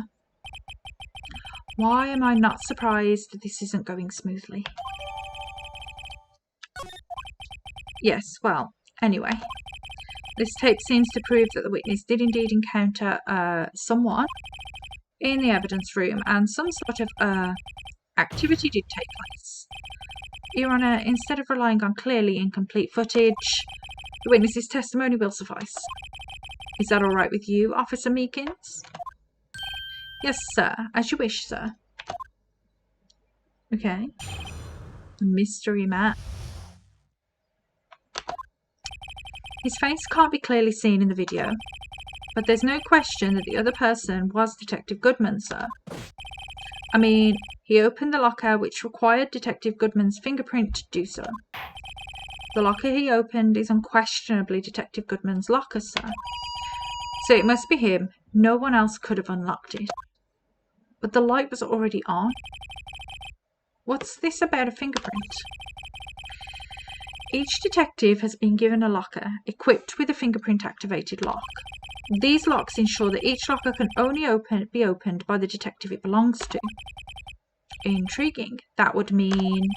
Why am I not surprised that this isn't going smoothly? Yes, well, anyway. This tape seems to prove that the witness did indeed encounter someone in the evidence room and some sort of activity did take place. Your Honour, instead of relying on clearly incomplete footage, the witness's testimony will suffice. Is that all right with you, Officer Meekins? Yes, sir. As you wish, sir. Okay. Mystery man. His face can't be clearly seen in the video, but there's no question that the other person was Detective Goodman, sir. I mean, he opened the locker which required Detective Goodman's fingerprint to do so. The locker he opened is unquestionably Detective Goodman's locker, sir. So it must be him. No one else could have unlocked it. But the light was already on. What's this about a fingerprint? Each detective has been given a locker equipped with a fingerprint-activated lock. These locks ensure that each locker can only be opened by the detective it belongs to. Intriguing. That would mean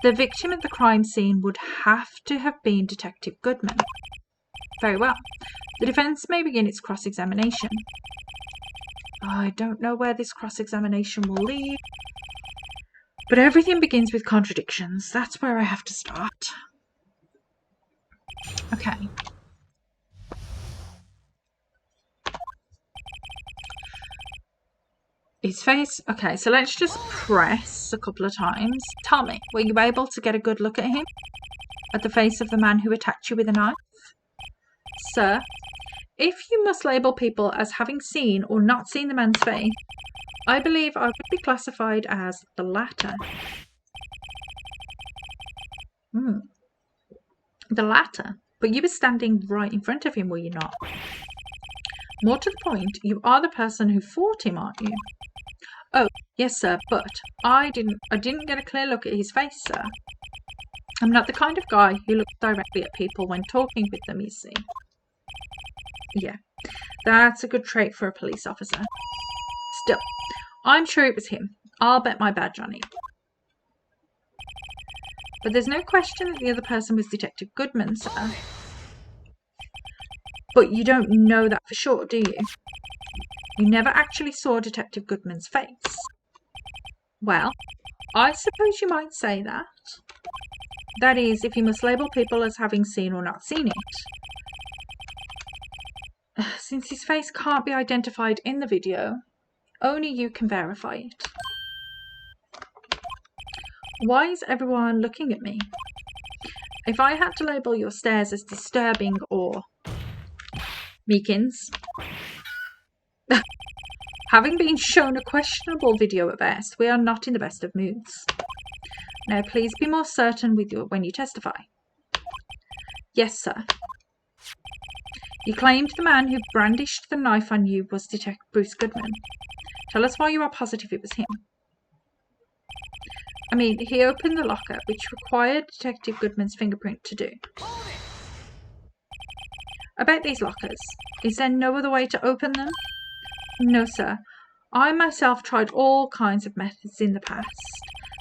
the victim at the crime scene would have to have been Detective Goodman. Very well. The defence may begin its cross-examination. I don't know where this cross-examination will lead, but everything begins with contradictions. That's where I have to start. Okay. His face. Okay, so let's just press a couple of times. Tell me, were you able to get a good look at him? at the face of the man who attacked you with a knife? Sir, if you must label people as having seen or not seen the man's face, I believe I would be classified as the latter. The latter? But you were standing right in front of him, were you not? More to the point, you are the person who fought him, aren't you? Oh, yes, sir, but I didn't get a clear look at his face, sir. I'm not the kind of guy who looks directly at people when talking with them, you see. Yeah, that's a good trait for a police officer. Still, I'm sure it was him. I'll bet my badge on it. But there's no question that the other person was Detective Goodman, sir. But you don't know that for sure, do you? You never actually saw Detective Goodman's face. Well, I suppose you might say that. That is, if you must label people as having seen or not seen it. Since his face can't be identified in the video, only you can verify it. Why is everyone looking at me? If I had to label your stares as disturbing or Meekins, having been shown a questionable video at best, we are not in the best of moods. Now, please be more certain when you testify. Yes, sir. You claimed the man who brandished the knife on you was Detective Bruce Goodman. Tell us why you are positive it was him. I mean, he opened the locker, which required Detective Goodman's fingerprint to do. About these lockers, is there no other way to open them? No, sir. I myself tried all kinds of methods in the past.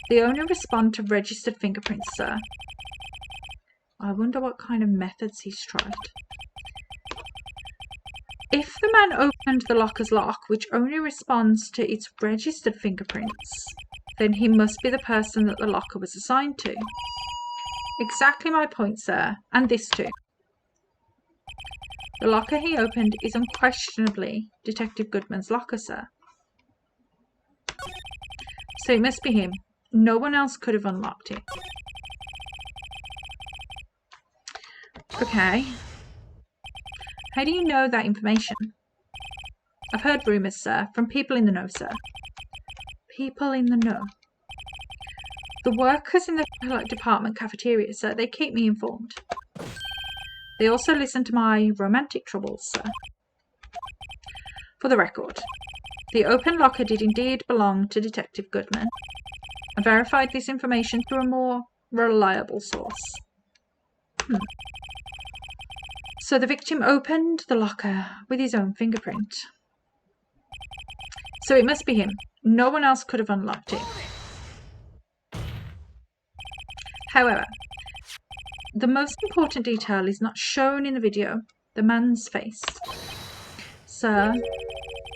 They only respond to registered fingerprints, sir. I wonder what kind of methods he's tried. If the man opened the locker's lock, which only responds to its registered fingerprints, then he must be the person that the locker was assigned to. Exactly my point, sir, and this too. The locker he opened is unquestionably Detective Goodman's locker, sir. So it must be him. No one else could have unlocked it. Okay. How do you know that information? I've heard rumours, sir, from people in the know, sir. People in the know. The workers in the department cafeteria, sir, they keep me informed. They also listen to my romantic troubles, sir. For the record, the open locker did indeed belong to Detective Goodman. I verified this information through a more reliable source. So the victim opened the locker with his own fingerprint. So it must be him. No one else could have unlocked it. However, the most important detail is not shown in the video, the man's face. Sir,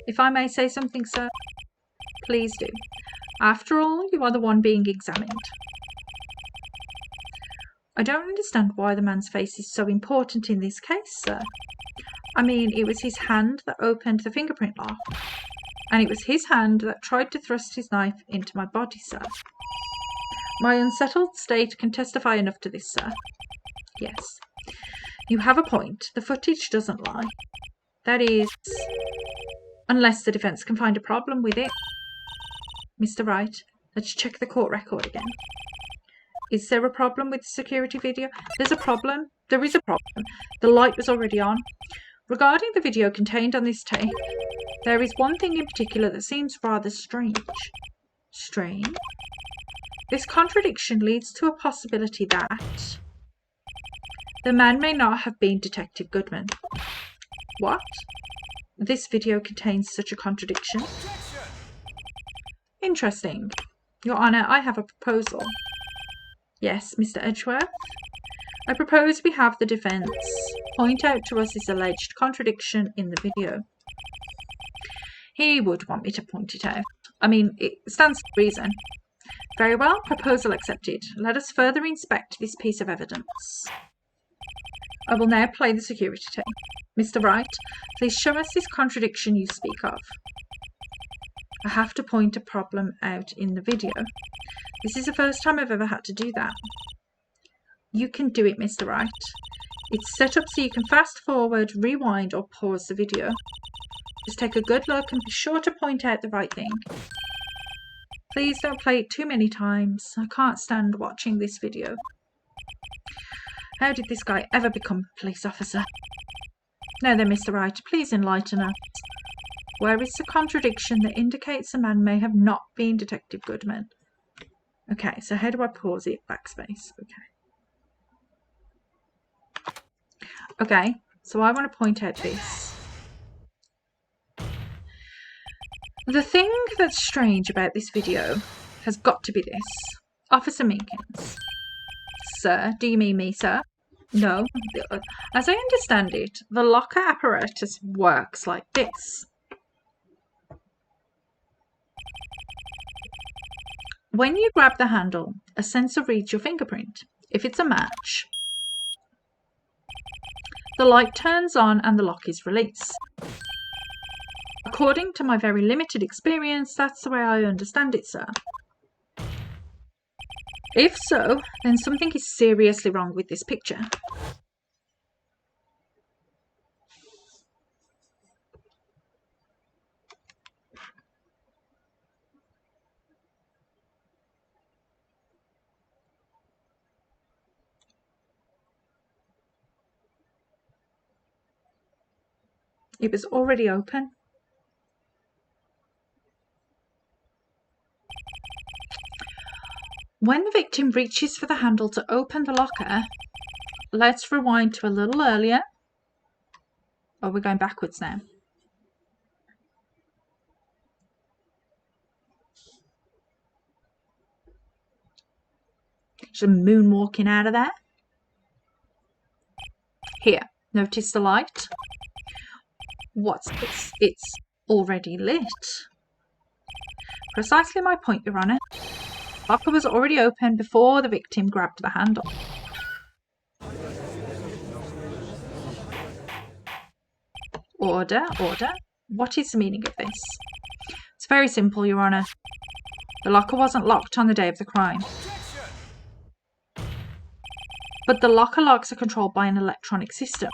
if I may say something, sir, please do. After all, you are the one being examined. I don't understand why the man's face is so important in this case, sir. I mean, it was his hand that opened the fingerprint lock, and it was his hand that tried to thrust his knife into my body, sir. My unsettled state can testify enough to this, sir. Yes, you have a point. The footage doesn't lie. That is, unless the defence can find a problem with it. Mr. Wright, let's check the court record again. Is there a problem with the security video? There's a problem. There is a problem. The light was already on. Regarding the video contained on this tape, there is one thing in particular that seems rather strange. Strange? This contradiction leads to a possibility that the man may not have been Detective Goodman. What? This video contains such a contradiction? Interesting. Your Honour, I have a proposal. Yes, Mr. Edgeworth? I propose we have the defence point out to us this alleged contradiction in the video. He would want me to point it out. I mean, it stands to reason. Very well, proposal accepted. Let us further inspect this piece of evidence. I will now play the security tape. Mr. Wright, please show us this contradiction you speak of. I have to point a problem out in the video. This is the first time I've ever had to do that. You can do it, Mr. Wright. It's set up so you can fast forward, rewind, or pause the video. Just take a good look and be sure to point out the right thing. Please don't play it too many times. I can't stand watching this video. How did this guy ever become a police officer? Now then, Mr. Wright, please enlighten us. Where is the contradiction that indicates a man may have not been Detective Goodman? Okay, so how do I pause it? Backspace. Okay, so I want to point out this. The thing that's strange about this video has got to be this. Officer Minkins. Sir, do you mean me, sir? No. As I understand it, the locker apparatus works like this. When you grab the handle, a sensor reads your fingerprint. If it's a match, the light turns on and the lock is released. According to my very limited experience, that's the way I understand it, sir. If so, then something is seriously wrong with this picture. It was already open. When the victim reaches for the handle to open the locker, let's rewind to a little earlier. Oh, we're going backwards now. Some moonwalking out of there. Here, notice the light? What's this? It's already lit. Precisely my point, Your Honour. The locker was already open before the victim grabbed the handle. Order, order. What is the meaning of this? It's very simple, Your Honour. The locker wasn't locked on the day of the crime. But the locker locks are controlled by an electronic system.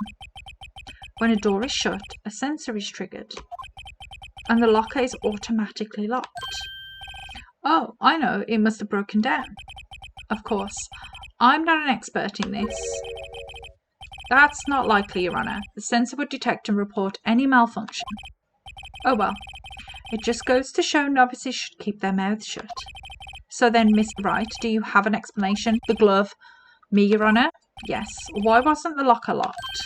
When a door is shut, a sensor is triggered, and the locker is automatically locked. Oh, I know, it must have broken down. Of course, I'm not an expert in this. That's not likely, Your Honour. The sensor would detect and report any malfunction. Oh well, it just goes to show novices should keep their mouths shut. So then, Mr. Wright, do you have an explanation? The glove. Me, Your Honour? Yes. Why wasn't the locker locked?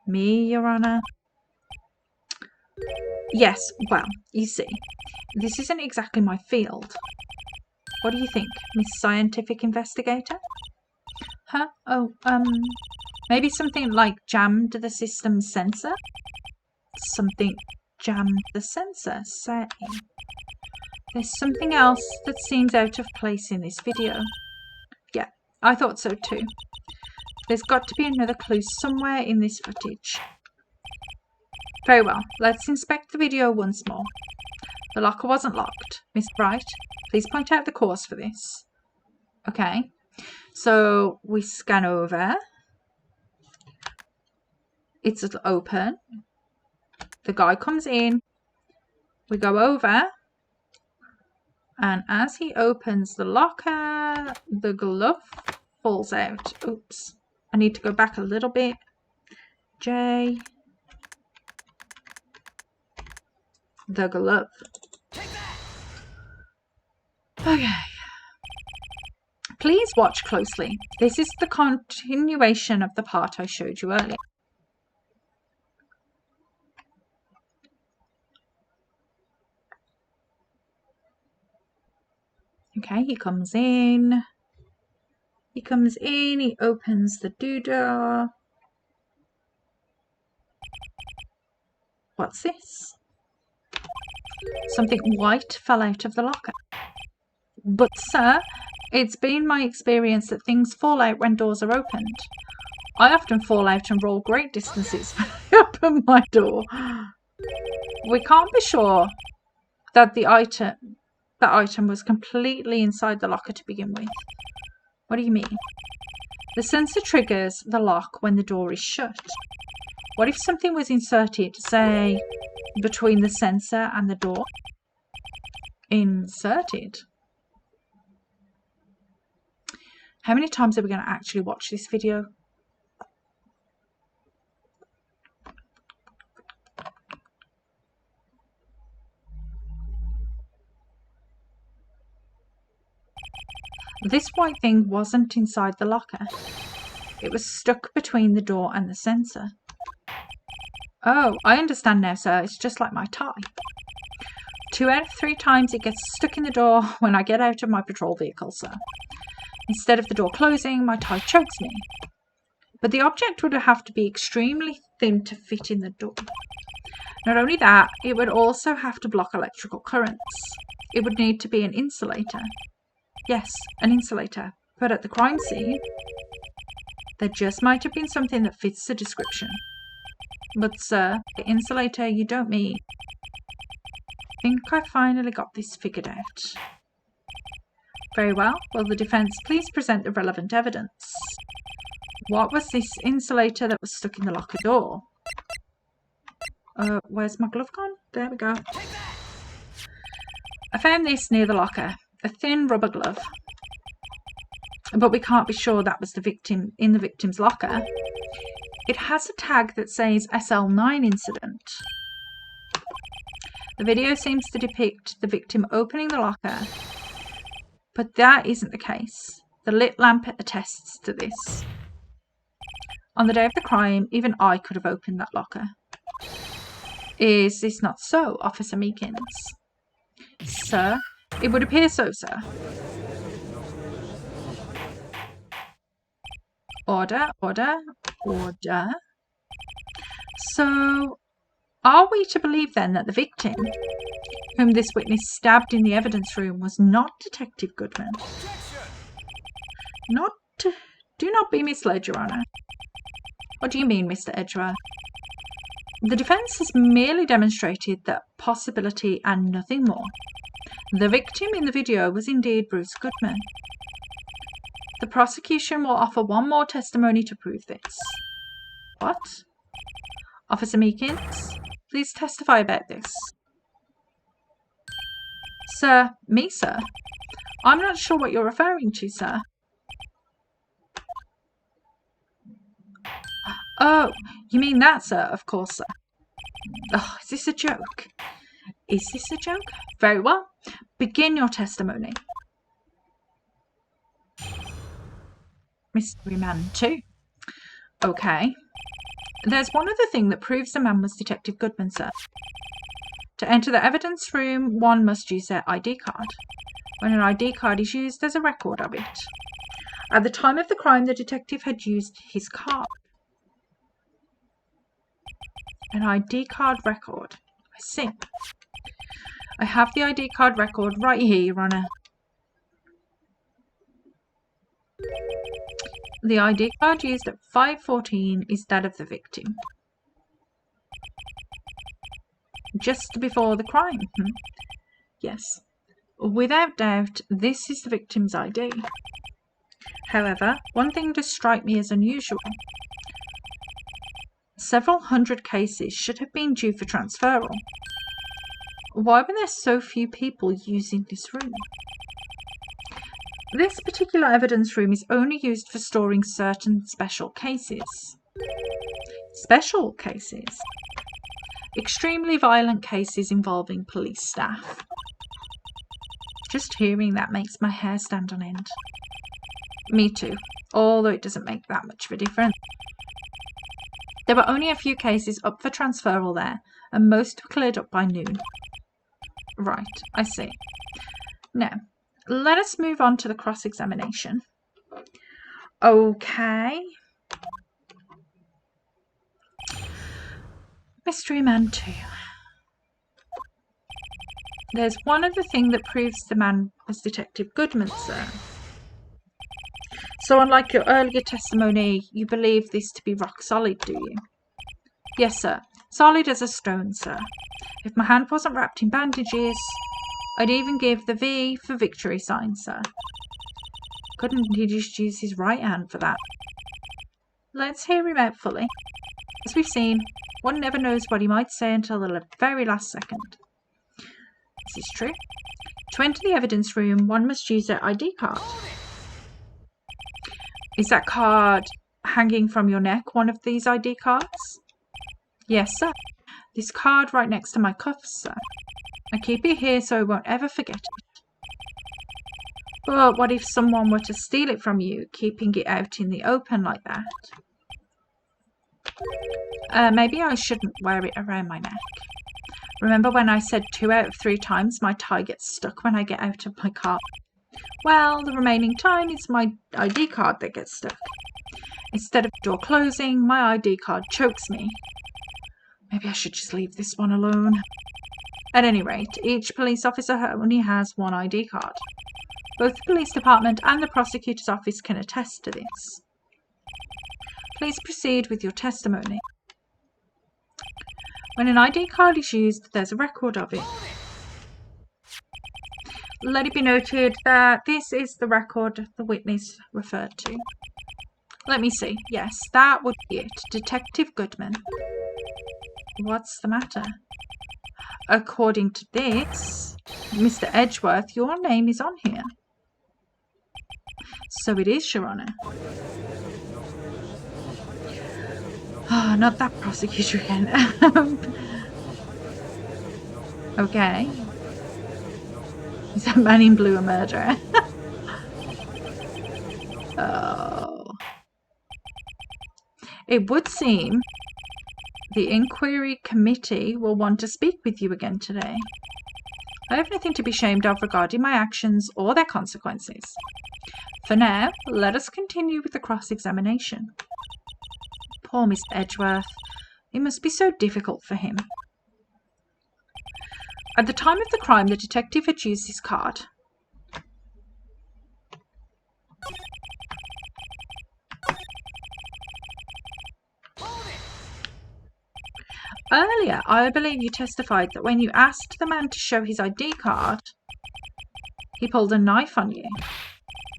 Me, Your Honour? Yes, well, you see, this isn't exactly my field. What do you think, Miss Scientific Investigator? Huh? Oh, maybe something like jammed the system's sensor? Something jammed the sensor, say. There's something else that seems out of place in this video. Yeah, I thought so too. There's got to be another clue somewhere in this footage. Very well, let's inspect the video once more. The locker wasn't locked. Miss Wright, please point out the cause for this. Okay, so we scan over. It's open. The guy comes in. We go over. And as he opens the locker, the glove falls out. Oops. I need to go back a little bit. J. The glove. Okay. Please watch closely. This is the continuation of the part I showed you earlier. Okay, he comes in. He comes in, he opens the doodah. What's this? Something white fell out of the locker. But, sir, it's been my experience that things fall out when doors are opened. I often fall out and roll great distances when I open my door. We can't be sure that the item was completely inside the locker to begin with. What do you mean? The sensor triggers the lock when the door is shut. What if something was inserted, say, between the sensor and the door? Inserted. How many times are we going to actually watch this video? This white thing wasn't inside the locker. It was stuck between the door and the sensor. Oh, I understand now, sir. It's just like my tie. 2 out of 3 times it gets stuck in the door when I get out of my patrol vehicle, sir. Instead of the door closing, my tie chokes me. But the object would have to be extremely thin to fit in the door. Not only that, it would also have to block electrical currents. It would need to be an insulator. Yes, an insulator. But at the crime scene, there just might have been something that fits the description. But, sir, the insulator you don't mean. I think I finally got this figured out. Very well. Will the defence please present the relevant evidence? What was this insulator that was stuck in the locker door? Where's my glove gone? There we go. I found this near the locker. A thin rubber glove. But we can't be sure that was the victim in the victim's locker. It has a tag that says SL9 incident. The video seems to depict the victim opening the locker, but that isn't the case. The lit lamp attests to this. On the day of the crime, even I could have opened that locker. Is this not so, Officer Meekins? Sir, it would appear so, sir. Order, order, order. So, are we to believe then that the victim, whom this witness stabbed in the evidence room, was not Detective Goodman? Do not be misled, Your Honour. What do you mean, Mr. Edgware? The defence has merely demonstrated that possibility and nothing more. The victim in the video was indeed Bruce Goodman. The prosecution will offer one more testimony to prove this. What? Officer Meekins, please testify about this. Sir, me, sir? I'm not sure what you're referring to, sir. Oh, you mean that, sir? Of course, sir. Oh, is this a joke? Is this a joke? Very well. Begin your testimony. Mystery Man 2. Okay. There's one other thing that proves the man was Detective Goodman, sir. To enter the evidence room, one must use their ID card. When an ID card is used, there's a record of it. At the time of the crime, the detective had used his card. An ID card record. I see. I have the ID card record right here, Your Honour. The ID card used at 5:14 is that of the victim. Just before the crime. Yes. Without doubt, this is the victim's ID. However, one thing does strike me as unusual. Several hundred cases should have been due for transferal. Why were there so few people using this room? This particular evidence room is only used for storing certain special cases. Special cases? Extremely violent cases involving police staff. Just hearing that makes my hair stand on end. Me too, although it doesn't make that much of a difference. There were only a few cases up for transferal there, and most were cleared up by noon. Right, I see. Now, let us move on to the cross-examination. Okay. Mystery Man 2. There's one other thing that proves the man was Detective Goodman, sir. So unlike your earlier testimony, you believe this to be rock solid, do you? Yes, sir. Solid as a stone, sir. If my hand wasn't wrapped in bandages, I'd even give the V for victory sign, sir. Couldn't he just use his right hand for that? let's hear him out fully. As we've seen, one never knows what he might say until the very last second. This is true. To enter the evidence room, one must use their ID card. Is that card hanging from your neck one of these ID cards? Yes, sir. This card right next to my cuffs, sir. I keep it here so I won't ever forget it. But what if someone were to steal it from you, keeping it out in the open like that? Maybe I shouldn't wear it around my neck. Remember when I said 2 out of 3 times my tie gets stuck when I get out of my car? Well, the remaining time is my ID card that gets stuck. Instead of the door closing, my ID card chokes me. Maybe I should just leave this one alone. At any rate, each police officer only has one ID card. Both the police department and the prosecutor's office can attest to this. Please proceed with your testimony. When an ID card is used, there's a record of it. Let it be noted that this is the record the witness referred to. Let me see. Yes, that would be it. Detective Goodman. What's the matter? According to this, Mr. Edgeworth, your name is on here. So it is, Your Honour. Oh, not that prosecutor again. Okay. Is that man in blue a murderer? Oh. It would seem the inquiry committee will want to speak with you again today. I have nothing to be ashamed of regarding my actions or their consequences. For now, let us continue with the cross-examination. Poor Mr. Edgeworth. It must be so difficult for him. At the time of the crime, the detective had used his card. Earlier, I believe you testified that when you asked the man to show his ID card, he pulled a knife on you.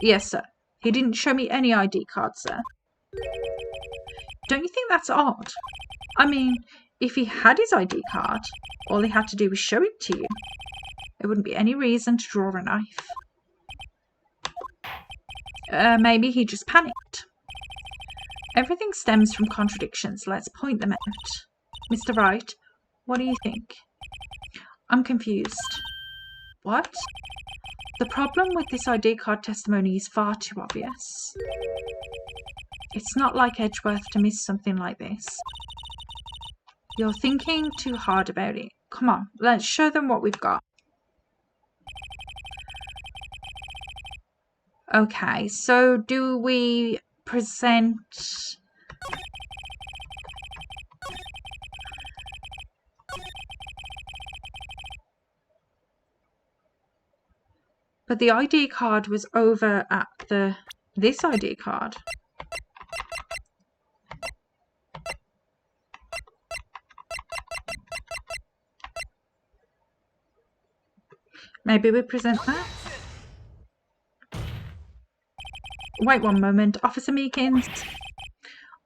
Yes, sir. He didn't show me any ID card, sir. Don't you think that's odd? I mean, if he had his ID card, all he had to do was show it to you. There wouldn't be any reason to draw a knife. Maybe he just panicked. Everything stems from contradictions. Let's point them out. Mr. Wright, what do you think? I'm confused. What? The problem with this ID card testimony is far too obvious. It's not like Edgeworth to miss something like this. You're thinking too hard about it. Come on, let's show them what we've got. Okay, so do we present... But the ID card was over at this ID card. Maybe we present that? Wait one moment, Officer Meekins.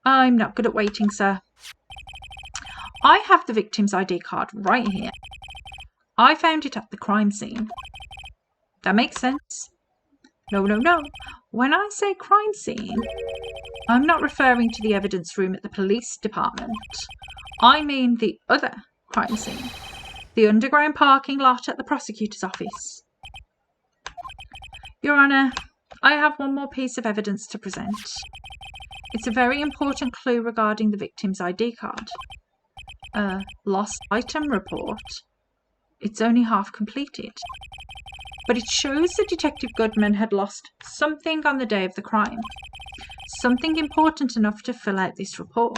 I'm not good at waiting, sir. I have the victim's ID card right here. I found it at the crime scene. That makes sense. No. When I say crime scene, I'm not referring to the evidence room at the police department. I mean the other crime scene. The underground parking lot at the prosecutor's office. Your Honour, I have one more piece of evidence to present. It's a very important clue regarding the victim's ID card. A lost item report. It's only half completed. But it shows that Detective Goodman had lost something on the day of the crime. Something important enough to fill out this report.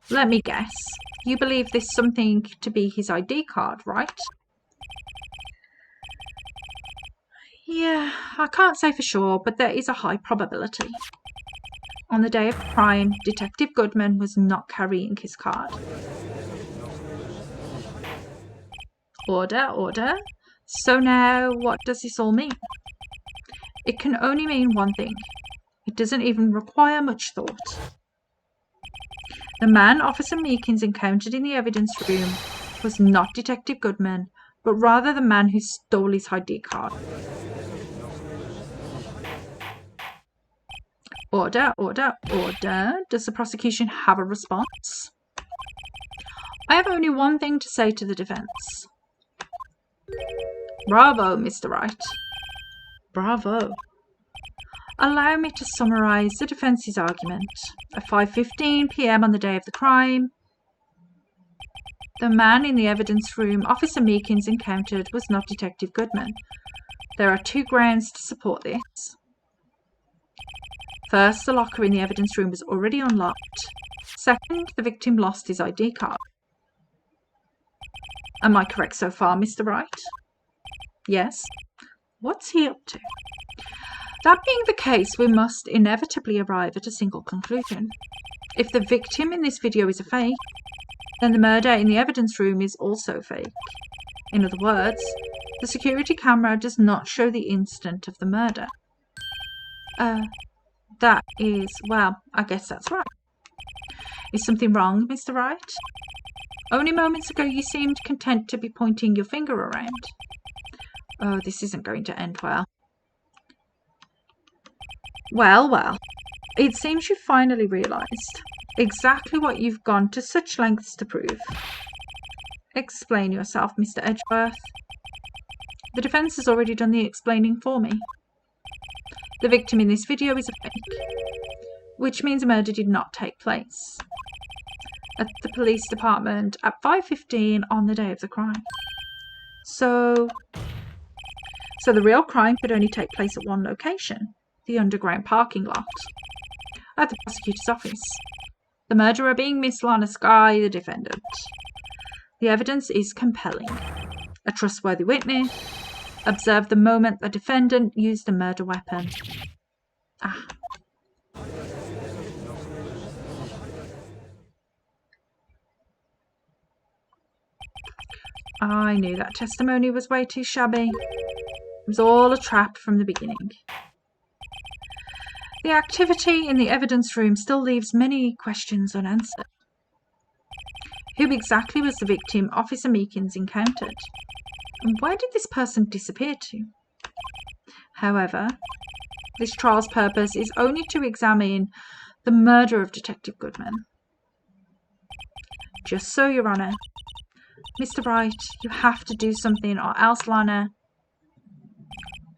Let me guess. You believe this something to be his ID card, right? Yeah, I can't say for sure, but there is a high probability. On the day of the crime, Detective Goodman was not carrying his card. Order. So now, what does this all mean? It can only mean one thing. It doesn't even require much thought. The man Officer Meekins encountered in the evidence room was not Detective Goodman, but rather the man who stole his ID card. Order, order, order. Does the prosecution have a response? I have only one thing to say to the defense. Bravo, Mr. Wright. Bravo. Allow me to summarize the defense's argument. At 5:15 p.m. on the day of the crime, the man in the evidence room Officer Meekins encountered was not Detective Goodman. There are two grounds to support this. First, the locker in the evidence room was already unlocked. Second, the victim lost his ID card. Am I correct so far, Mr. Wright? Yes. What's he up to? That being the case, we must inevitably arrive at a single conclusion. If the victim in this video is a fake, then the murder in the evidence room is also fake. In other words, the security camera does not show the instant of the murder. That is, well, I guess that's right. Is something wrong, Mr. Wright? Only moments ago you seemed content to be pointing your finger around. Oh, this isn't going to end well. Well, it seems you've finally realised exactly what you've gone to such lengths to prove. Explain yourself, Mr. Edgeworth. The defence has already done the explaining for me. The victim in this video is a fake, which means a murder did not take place at the police department at 5:15 on the day of the crime. So the real crime could only take place at one location, the underground parking lot, at the prosecutor's office. The murderer being Miss Lana Skye, the defendant. The evidence is compelling. A trustworthy witness observed the moment the defendant used a murder weapon. I knew that testimony was way too shabby. It was all a trap from the beginning. The activity in the evidence room still leaves many questions unanswered. Who exactly was the victim Officer Meekins encountered? And where did this person disappear to? However, this trial's purpose is only to examine the murder of Detective Goodman. Just so, Your Honour. Mr. Wright, you have to do something, or else, Lana...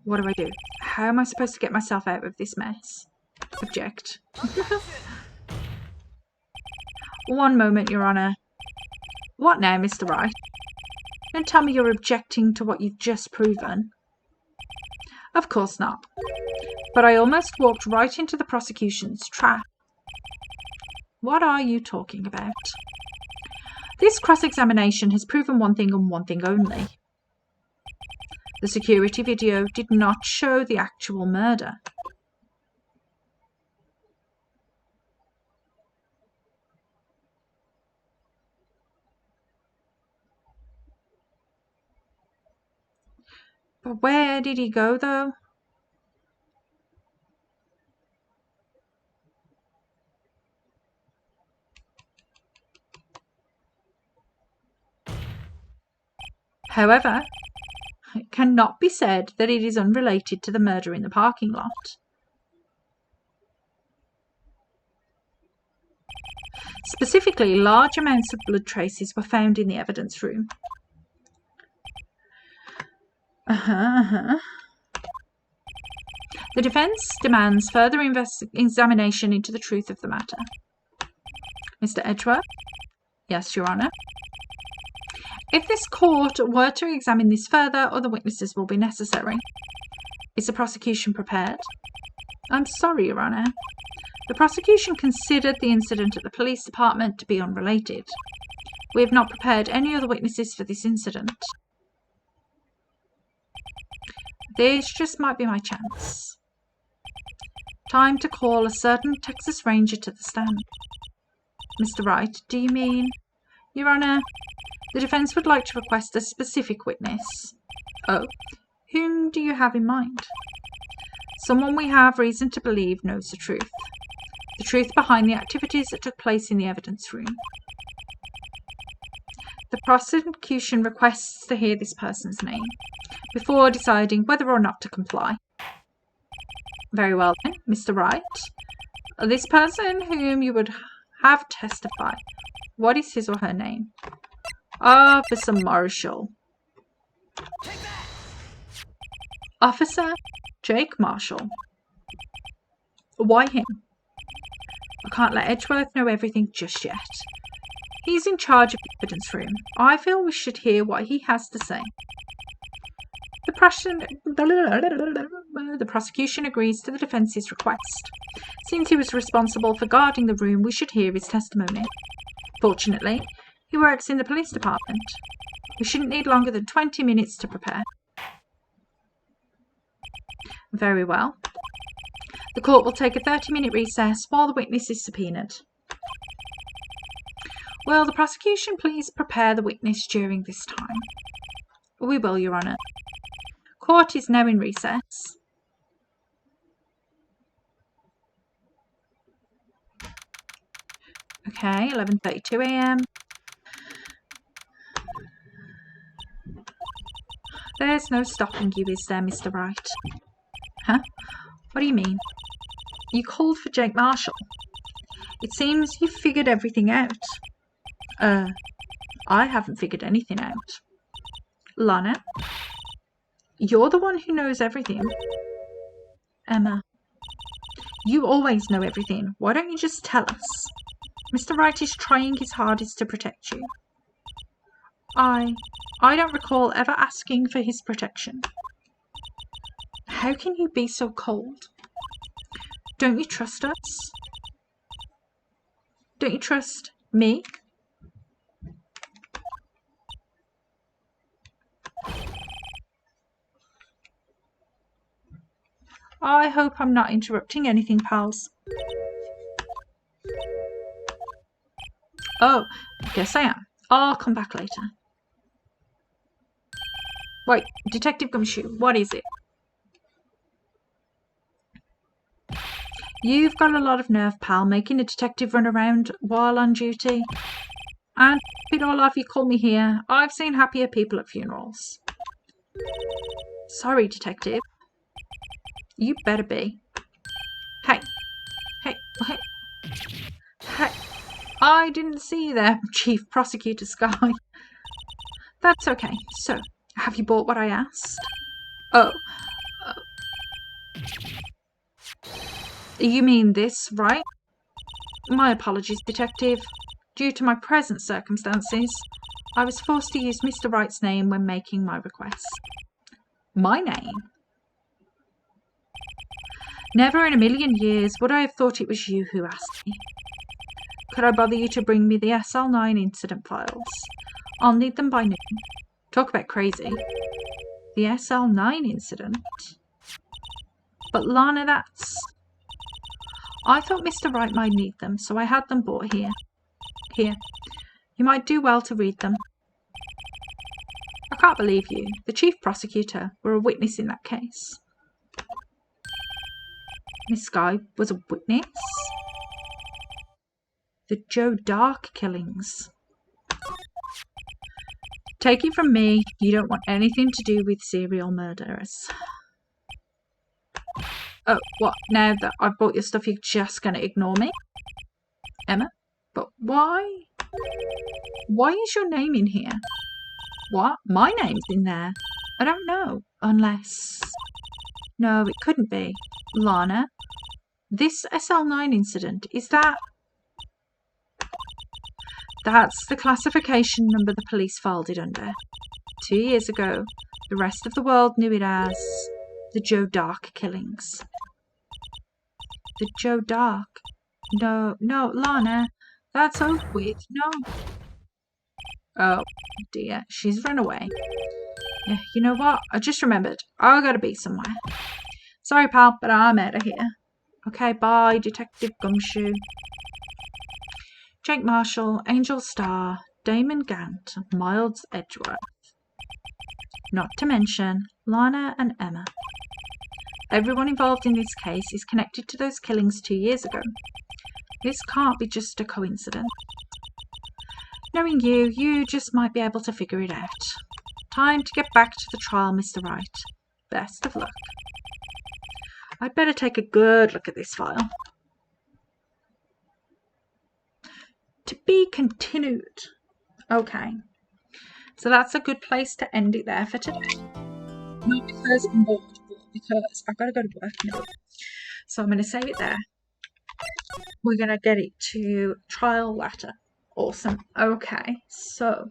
What do I do? How am I supposed to get myself out of this mess? Object. One moment, Your Honour. What now, Mr. Wright? Don't tell me you're objecting to what you've just proven. Of course not. But I almost walked right into the prosecution's trap. What are you talking about? This cross-examination has proven one thing and one thing only. The security video did not show the actual murder. But where did he go, though? However, it cannot be said that it is unrelated to the murder in the parking lot. Specifically, large amounts of blood traces were found in the evidence room. The defence demands further examination into the truth of the matter. Mr. Edgeworth? Yes, Your Honour. If this court were to examine this further, other witnesses will be necessary. Is the prosecution prepared? I'm sorry, Your Honour. The prosecution considered the incident at the police department to be unrelated. We have not prepared any other witnesses for this incident. This just might be my chance. Time to call a certain Texas Ranger to the stand. Mr. Wright, do you mean? Your Honour, the defence would like to request a specific witness. Oh, whom do you have in mind? Someone we have reason to believe knows the truth. The truth behind the activities that took place in the evidence room. The prosecution requests to hear this person's name before deciding whether or not to comply. Very well then, Mr. Wright. This person whom you would have testify, what is his or her name? Officer Marshall. Officer Jake Marshall. Why him? I can't let Edgeworth know everything just yet. He's in charge of the evidence room. I feel we should hear what he has to say. The prosecution agrees to the defence's request. Since he was responsible for guarding the room, we should hear his testimony. Fortunately, he works in the police department. We shouldn't need longer than 20 minutes to prepare. Very well. The court will take a 30-minute recess while the witness is subpoenaed. Will the prosecution please prepare the witness during this time? We will, Your Honour. Court is now in recess. Okay, 11:32 a.m. There's no stopping you, is there, Mr. Wright? Huh? What do you mean? You called for Jake Marshall. It seems you've figured everything out. I haven't figured anything out. Lana, you're the one who knows everything. Emma, you always know everything. Why don't you just tell us? Mr. Wright is trying his hardest to protect you. I don't recall ever asking for his protection. How can you be so cold? Don't you trust us? Don't you trust me? I hope I'm not interrupting anything, pals. Oh, I guess I am. I'll come back later. Wait, Detective Gumshoe, what is it? You've got a lot of nerve, pal, making a detective run around while on duty. And it all off, you call me here. I've seen happier people at funerals. Sorry, Detective. You better be. Hey. I didn't see you there, Chief Prosecutor Sky. That's okay. So, have you bought what I asked? Oh. You mean this, right? My apologies, Detective. Due to my present circumstances, I was forced to use Mr. Wright's name when making my request. My name? Never in a million years would I have thought it was you who asked me. Could I bother you to bring me the SL9 incident files? I'll need them by noon. Talk about crazy. The SL9 incident? But Lana, that's... I thought Mr. Wright might need them, so I had them brought here. Here. You might do well to read them. I can't believe you. The Chief Prosecutor were a witness in that case. Miss Sky was a witness? The Joe Dark killings. Take it from me, you don't want anything to do with serial murderers. Oh, what? Now that I've bought your stuff, you're just going to ignore me? Emma? But why? Why is your name in here? What? My name's in there? I don't know. Unless... No, it couldn't be. Lana? This SL9 incident, is that... That's the classification number the police filed it under. 2 years ago, the rest of the world knew it as the Joe Dark killings. The Joe Dark? No, Lana, that's over with, no. Oh, dear, she's run away. Yeah, you know what? I just remembered. I gotta be somewhere. Sorry, pal, but I'm out of here. Okay, bye, Detective Gumshoe. Jake Marshall, Angel Starr, Damon Gant, Miles Edgeworth. Not to mention Lana and Emma. Everyone involved in this case is connected to those killings 2 years ago. This can't be just a coincidence. Knowing you, you just might be able to figure it out. Time to get back to the trial, Mr. Wright. Best of luck. I'd better take a good look at this file. To be continued. Okay. So that's a good place to end it there for today. Not because I'm bored, but because I've got to go to work now. So I'm going to save it there. We're going to get it to trial letter. Awesome. Okay. So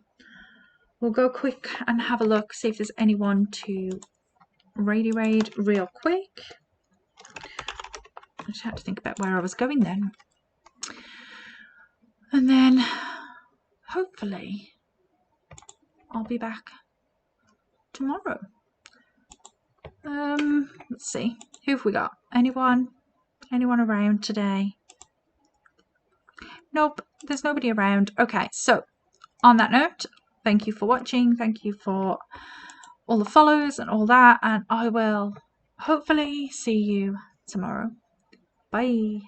we'll go quick and have a look, see if there's anyone to raid real quick. I just had to think about where I was going then. And then hopefully I'll be back tomorrow. Let's see. Who have we got? Anyone around today? Nope, there's nobody around. Okay, so on that note, thank you for watching. Thank you for all the follows and all that. And I will hopefully see you tomorrow. Bye.